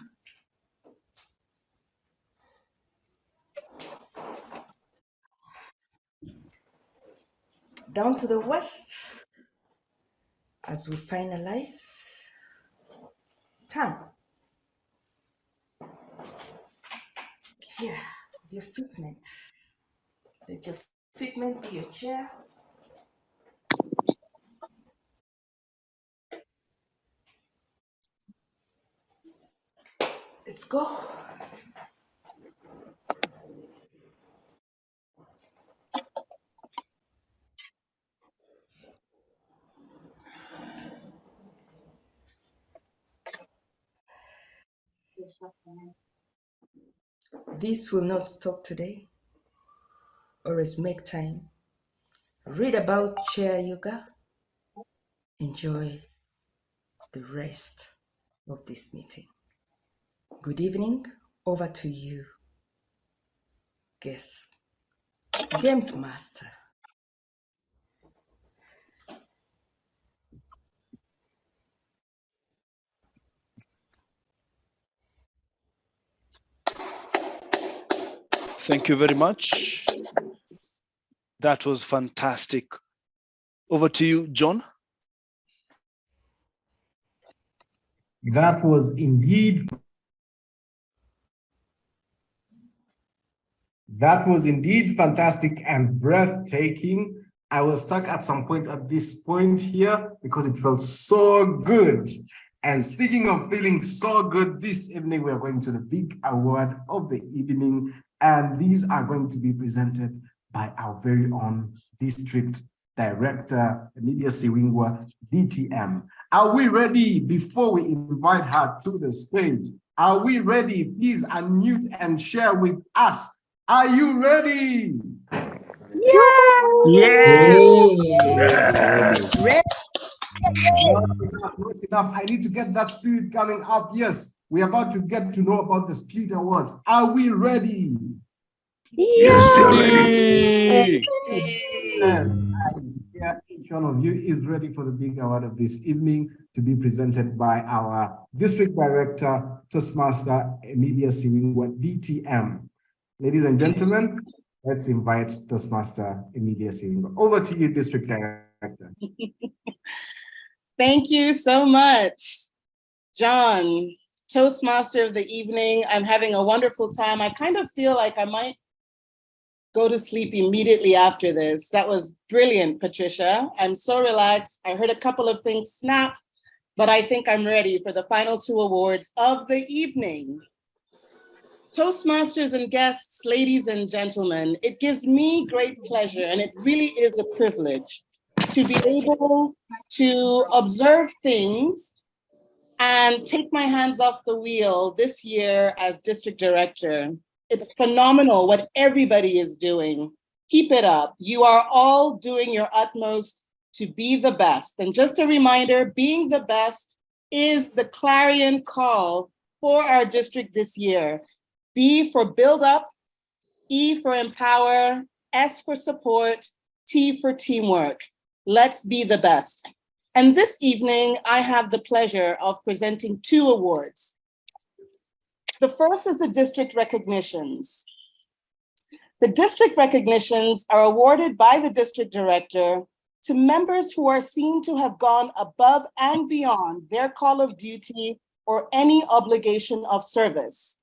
Down to the west as we finalize. Turn. Here, your fitment. Let your fitment be your chair. Let's go. This will not stop today. Always make time. Read about chair yoga. Enjoy the rest of this meeting. Good evening. Over to you, guest. Games Master. Thank you very much. That was fantastic. Over to you, John. That was indeed fantastic and breathtaking. I was stuck at some point at this point here because it felt so good. And speaking of feeling so good, this evening we are going to the big award of the evening, and these are going to be presented by our very own District Director, Emilia Siwingwa, DTM. Are we ready? Before we invite her to the stage, are we ready? Please unmute and share with us. Are you ready? Yes. Not enough. I need to get that spirit coming up. Yes, we're about to get to know about the Spirit Awards. Are we ready? Yes, you're ready. Yes, each one of you is ready for the big award of this evening to be presented by our District Director, Toastmaster Emilia Siwingwa, DTM. Ladies and gentlemen, let's invite Toastmaster Emilia Siwingwa. Over to you, District Director. Thank you so much, John, Toastmaster of the evening. I'm having a wonderful time. I kind of feel like I might go to sleep immediately after this. That was brilliant, Patricia. I'm so relaxed. I heard a couple of things snap, but I think I'm ready for the final two awards of the evening. Toastmasters and guests, ladies and gentlemen, it gives me great pleasure, and it really is a privilege to be able to observe things and take my hands off the wheel this year as district director. It's phenomenal what everybody is doing. Keep it up. You are all doing your utmost to be the best. And just a reminder, being the best is the clarion call for our district this year. B for build up, E for empower, S for support, T for teamwork. Let's be the best. And this evening, I have the pleasure of presenting two awards. The first is the district recognitions. The district recognitions are awarded by the district director to members who are seen to have gone above and beyond their call of duty or any obligation of service.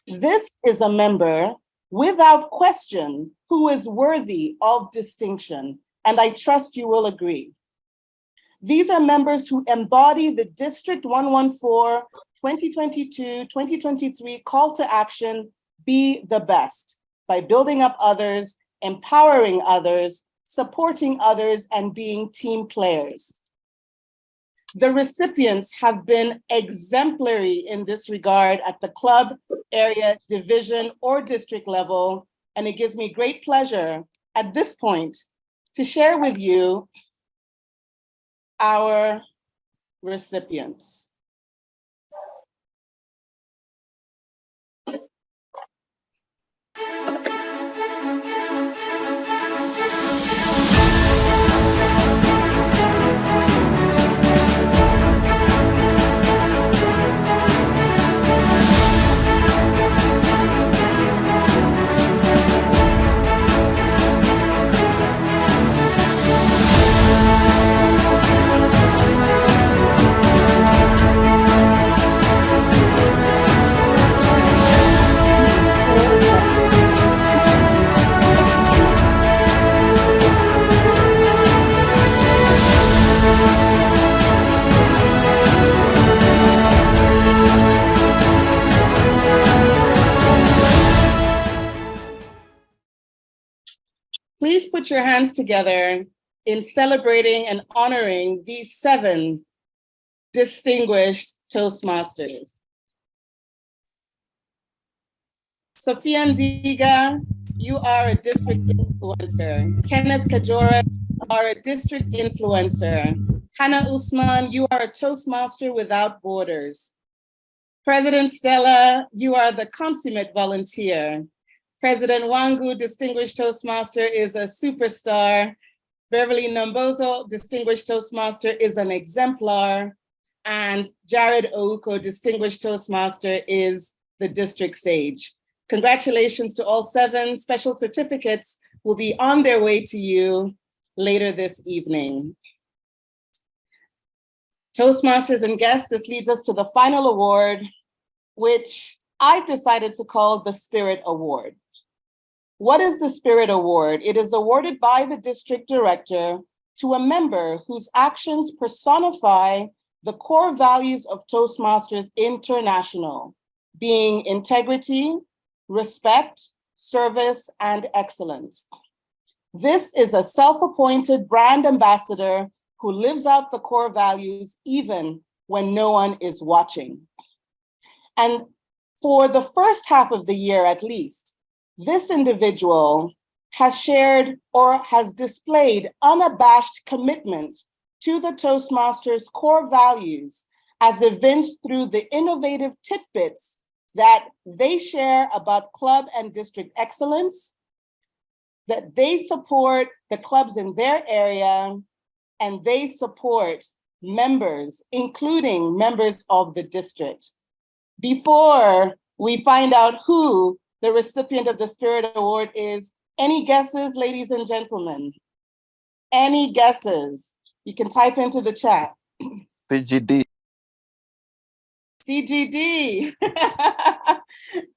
This is a member, without question, who is worthy of distinction, and I trust you will agree. These are members who embody the District 114 2022-2023 call to action, be the best, by building up others, empowering others, supporting others, and being team players. The recipients have been exemplary in this regard at the club, area, division, or district level, and it gives me great pleasure at this point to share with you our recipients. Please put your hands together in celebrating and honoring these 7 distinguished Toastmasters. Sophia Ndiga, you are a district influencer. Kenneth Kajora, you are a district influencer. Hannah Usman, you are a Toastmaster without borders. President Stella, you are the consummate volunteer. President Wangu, Distinguished Toastmaster, is a superstar. Beverly Nambozo, Distinguished Toastmaster, is an exemplar. And Jared Ouko, Distinguished Toastmaster, is the district sage. Congratulations to all 7. Special certificates will be on their way to you later this evening. Toastmasters and guests, this leads us to the final award, which I've decided to call the Spirit Award. What is the Spirit Award? It is awarded by the district director to a member whose actions personify the core values of Toastmasters International, being integrity, respect, service, and excellence. This is a self-appointed brand ambassador who lives out the core values even when no one is watching. And for the first half of the year at least, this individual has shared or has displayed unabashed commitment to the Toastmasters core values as evinced through the innovative tidbits that they share about club and district excellence, that they support the clubs in their area, and they support members, including members of the district. Before we find out who the recipient of the Spirit Award is, any guesses, ladies and gentlemen? Any guesses? You can type into the chat. PGD. CGD.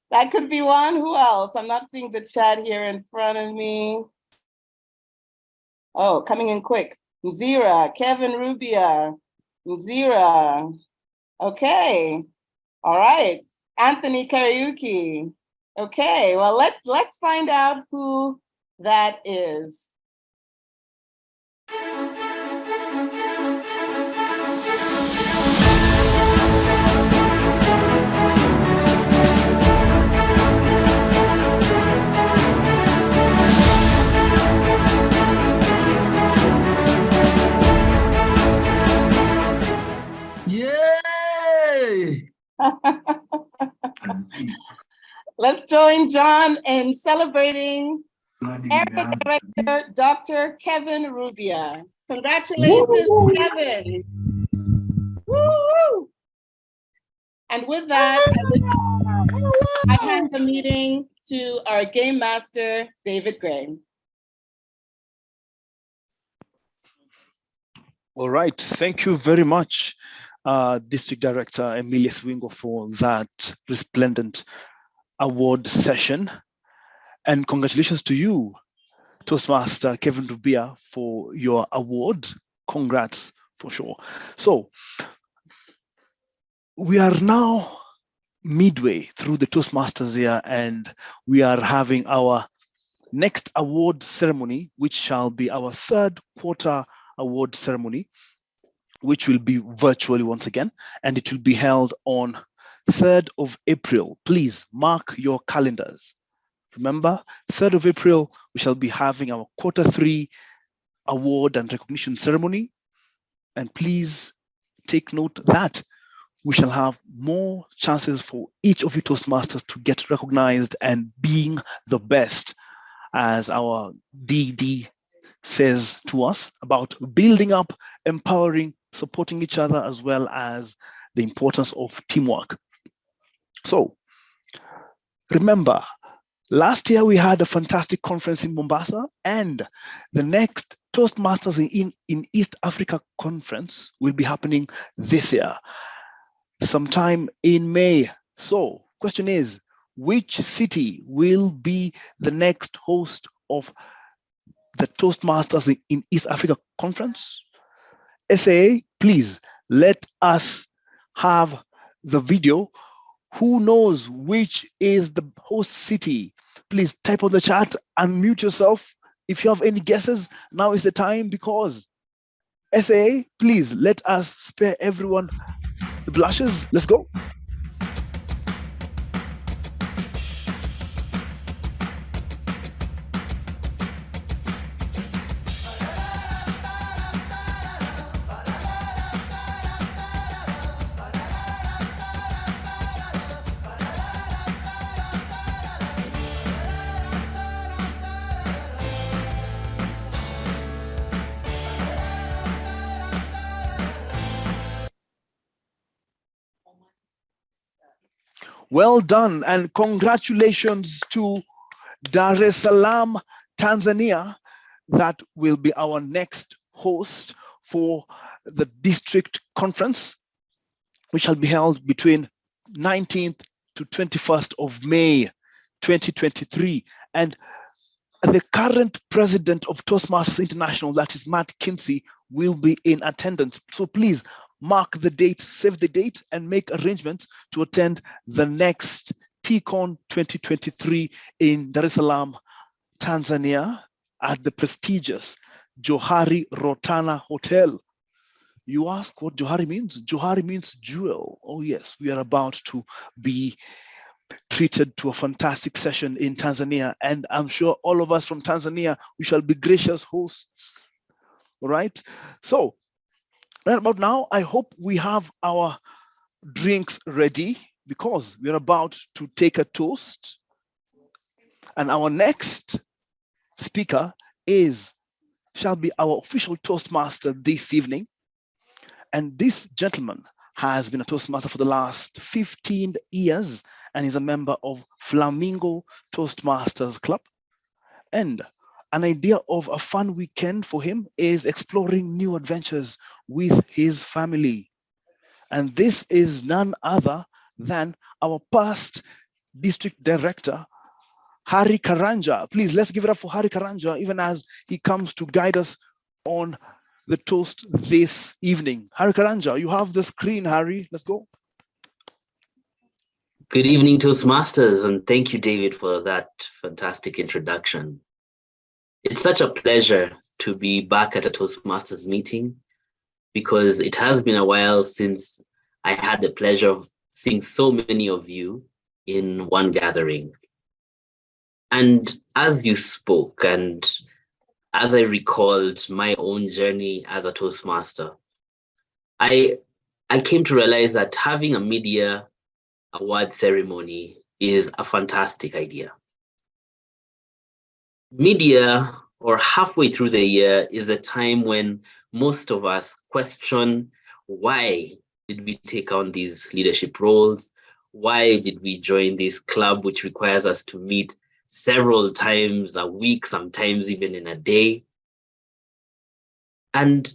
That could be one. Who else? I'm not seeing the chat here in front of me. Oh, coming in quick. Nzira, Kevin Rubia, Nzira. Okay. All right. Anthony Karaoke. Okay, well, let's find out who that is. Yay! Let's join John in celebrating Area Director Dr. Kevin Rubia. Congratulations, Kevin. Woo! And with that, I hand the meeting to our game master, David Gray. All right, thank you very much, District Director Emilia Swingo, for that resplendent award session. And congratulations to you, Toastmaster Kevin Rubia, for your award. Congrats for sure. So we are now midway through the Toastmasters year, and we are having our next award ceremony, which shall be our 3rd quarter award ceremony, which will be virtually once again, and it will be held on 3rd of April. Please mark your calendars. Remember, 3rd of April, we shall be having our quarter 3 award and recognition ceremony. And please take note that we shall have more chances for each of you Toastmasters to get recognized and being the best, as our DD says to us about building up, empowering, supporting each other, as well as the importance of teamwork. So remember, last year we had a fantastic conference in Mombasa, and the next Toastmasters in East Africa conference will be happening this year, sometime in May. So question is, which city will be the next host of the Toastmasters in East Africa conference? SA, please let us have the video. Who knows which is the host city? Please type on the chat, unmute yourself. If you have any guesses, now is the time, because SA, please let us spare everyone the blushes. Let's go. Well done, and congratulations to Dar es Salaam, Tanzania. That will be our next host for the district conference, which shall be held between 19th to 21st of May, 2023. And the current president of Toastmasters International, that is Matt Kinsey, will be in attendance. So please mark the date, save the date, and make arrangements to attend the next TEACON 2023 in Dar es Salaam, Tanzania, at the prestigious Johari Rotana Hotel. You ask what Johari means? Johari means jewel. Oh yes, we are about to be treated to a fantastic session in Tanzania, and I'm sure all of us from Tanzania, we shall be gracious hosts. All right, so right about now, I hope we have our drinks ready, because we're about to take a toast, and our next speaker shall be our official Toastmaster this evening. And this gentleman has been a Toastmaster for the last 15 years, and is a member of Flamingo Toastmasters Club. And an idea of a fun weekend for him is exploring new adventures with his family. And this is none other than our past district director, Hari Karanja. Please, let's give it up for Hari Karanja, even as he comes to guide us on the toast this evening. Hari Karanja, you have the screen, Hari. Let's go. Good evening, Toastmasters, and thank you, David, for that fantastic introduction. It's such a pleasure to be back at a Toastmasters meeting, because it has been a while since I had the pleasure of seeing so many of you in one gathering. And as you spoke, and as I recalled my own journey as a Toastmaster, I came to realize that having a mid-year award ceremony is a fantastic idea. Mid-year, or halfway through the year, is a time when most of us question, why did we take on these leadership roles? Why did we join this club, which requires us to meet several times a week, sometimes even in a day? And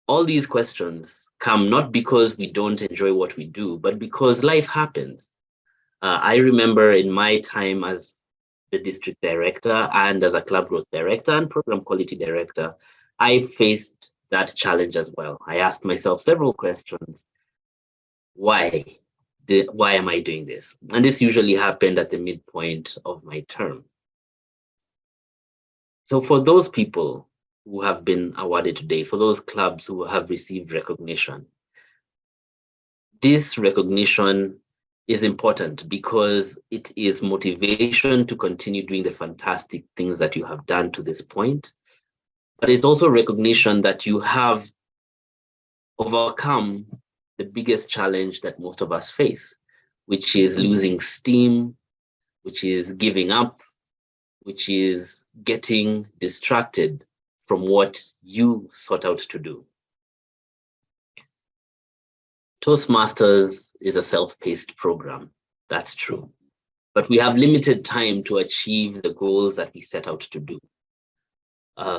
all these questions come not because we don't enjoy what we do, but because life happens. I remember in my time as the district director and as a club growth director and program quality director, I faced that challenge as well. I asked myself several questions. Why am I doing this? And this usually happened at the midpoint of my term. So for those people who have been awarded today, for those clubs who have received recognition, this recognition is important because it is motivation to continue doing the fantastic things that you have done to this point. But it's also recognition that you have overcome the biggest challenge that most of us face, which is losing steam, which is giving up, which is getting distracted from what you sought out to do. Toastmasters is a self-paced program, that's true. But we have limited time to achieve the goals that we set out to do.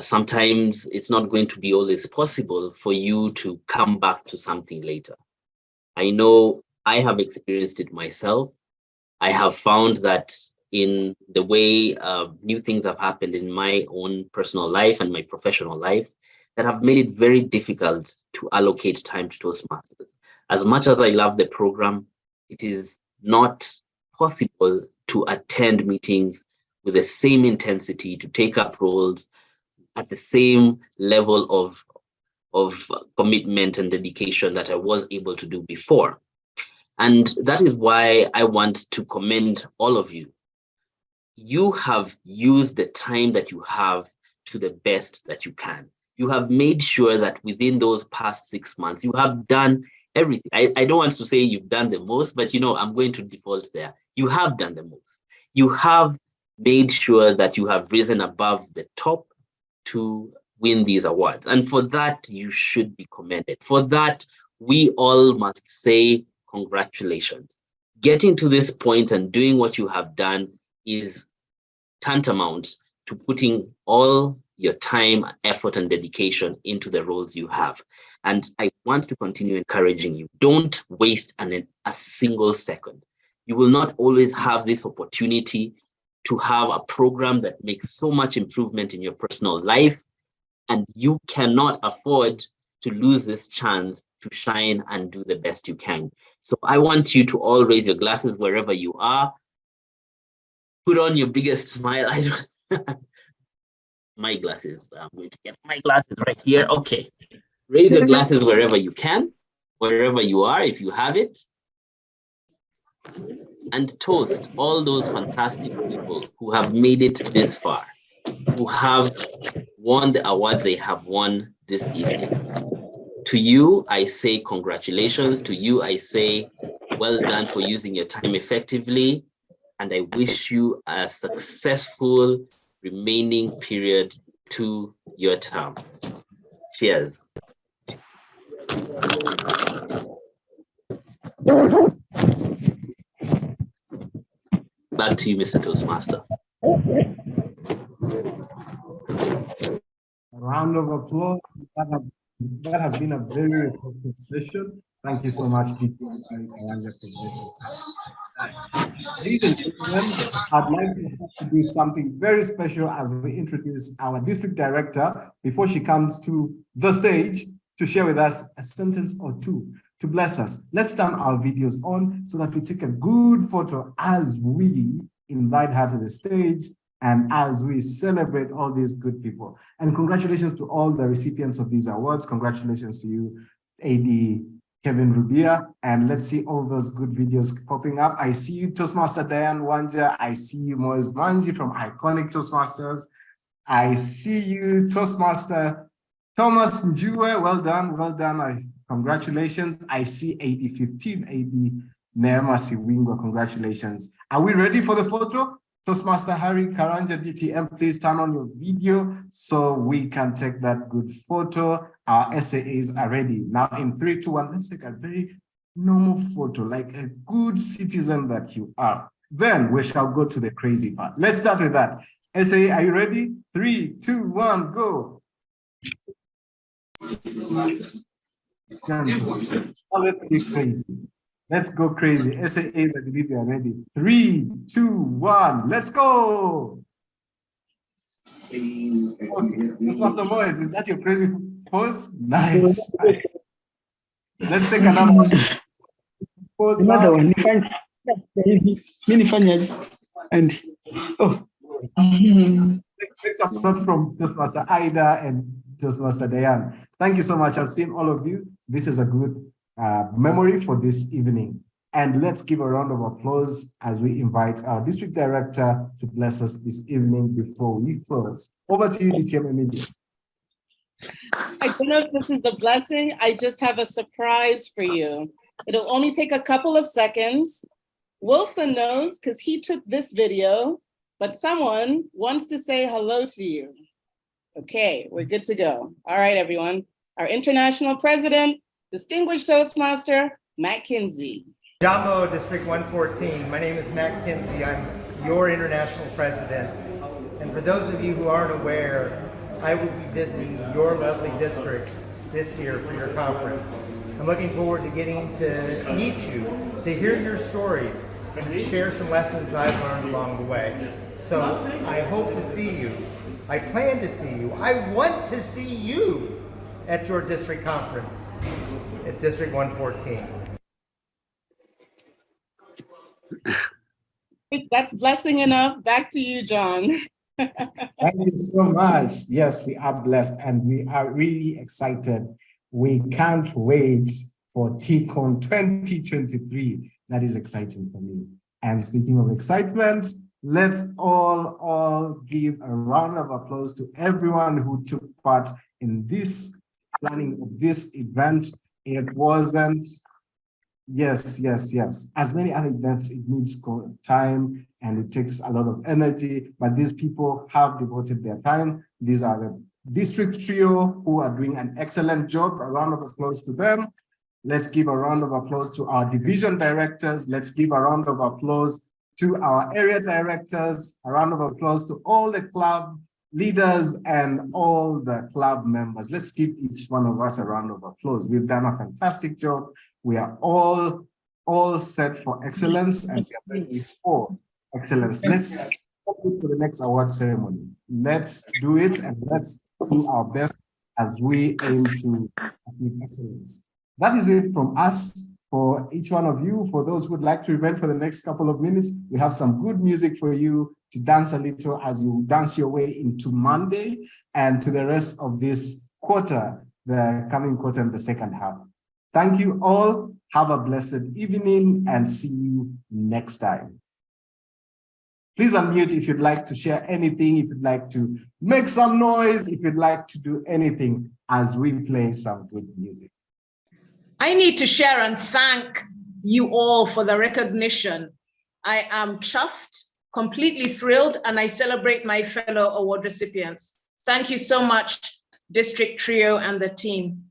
Sometimes it's not going to be always possible for you to come back to something later. I know I have experienced it myself. I have found that in the way new things have happened in my own personal life and my professional life that have made it very difficult to allocate time to Toastmasters. As much as I love the program, it is not possible to attend meetings with the same intensity, to take up roles at the same level of commitment and dedication that I was able to do before. And that is why I want to commend all of you. You have used the time that you have to the best that you can. You have made sure that within those past 6 months, you have done everything. I don't want to say you've done the most, but I'm going to default there. You have done the most. You have made sure that you have risen above the top to win these awards. And for that, you should be commended. For that, we all must say congratulations. getting to this point and doing what you have done is tantamount to putting all your time, effort, and dedication into the roles you have. And I want to continue encouraging you. Don't waste a single second. You will not always have this opportunity to have a program that makes so much improvement in your personal life, and you cannot afford to lose this chance to shine and do the best you can. So I want you to all raise your glasses wherever you are. Put on your biggest smile. I don't my glasses. I'm going to get my glasses right here. Okay. Raise your glasses wherever you can, wherever you are, if you have it. And toast all those fantastic people who have made it this far, who have won the awards they have won this evening. To you, I say congratulations. To you, I say well done for using your time effectively. And I wish you a successful remaining period to your term. Cheers. Back to you, Mr. Toastmaster. A round of applause. That has been a very effective session. Thank you so much, D114 and Karanja, for this. Ladies and gentlemen, I'd like to do something very special as we introduce our district director before she comes to the stage to share with us a sentence or two to bless us. Let's turn our videos on so that we take a good photo as we invite her to the stage and as we celebrate all these good people. And congratulations to all the recipients of these awards. Congratulations to you, AD Kevin Rubia, and let's see all those good videos popping up. I see you, Toastmaster Diane Wanja. I see you, Moise Manji from Iconic Toastmasters. I see you, Toastmaster Thomas Njue. Well done, well done. Congratulations. I see AD15, AD Neema Siwingwa. Congratulations. Are we ready for the photo? Toastmaster Harry Karanja DTM, please turn on your video so we can take that good photo. Our SAAs are ready. Now in 3, 2, 1, let's take a very normal photo, like a good citizen that you are. Then we shall go to the crazy part. Let's start with that. SAA, are you ready? 3, 2, 1, go. Let's be crazy. Let's go crazy. SAAs, I believe you are ready. 3, 2, 1, let's go. Mr. Moise, is that your crazy pose? Nice. Let's take another one. Pose another now. one. And Take support from Toastmaster Ida and Toastmaster Diane. Thank you so much. I've seen all of you. This is a good memory for this evening. And let's give a round of applause as we invite our district director to bless us this evening before we close. Over to you, DTM Media. I don't know if this is a blessing. I just have a surprise for you. It'll only take a couple of seconds. Wilson knows because he took this video, but someone wants to say hello to you. Okay, we're good to go. All right, everyone. Our international president, distinguished Toastmaster, Matt Kinsey. Adhiambo, District 114. My name is Matt Kinsey. I'm your international president. And for those of you who aren't aware, I will be visiting your lovely district this year for your conference. I'm looking forward to getting to meet you, to hear your stories, and to share some lessons I've learned along the way. So I hope to see you. I plan to see you. I want to see you at your district conference at District 114. That's blessing enough. Back to you, John. Thank you so much. Yes, we are blessed and we are really excited. We can't wait for TEACON 2023. That is exciting for me. And speaking of excitement, let's all give a round of applause to everyone who took part in this planning of this event. It wasn't, yes. As many other events, it needs time and it takes a lot of energy, but these people have devoted their time. These are the district trio who are doing an excellent job. A round of applause to them. Let's give a round of applause to our division directors. Let's give a round of applause to our area directors, a round of applause to all the club leaders and all the club members. Let's give each one of us a round of applause. We've done a fantastic job. We are all set for excellence and we are ready for excellence. Let's go to the next award ceremony. Let's do it and let's do our best as we aim to achieve excellence. That is it from us. For each one of you, for those who would like to remain for the next couple of minutes, we have some good music for you to dance a little as you dance your way into Monday and to the rest of this quarter, the coming quarter in the second half. Thank you all. Have a blessed evening and see you next time. Please unmute if you'd like to share anything, if you'd like to make some noise, if you'd like to do anything as we play some good music. I need to share and thank you all for the recognition. I am chuffed, completely thrilled, and I celebrate my fellow award recipients. Thank you so much, District Trio and the team.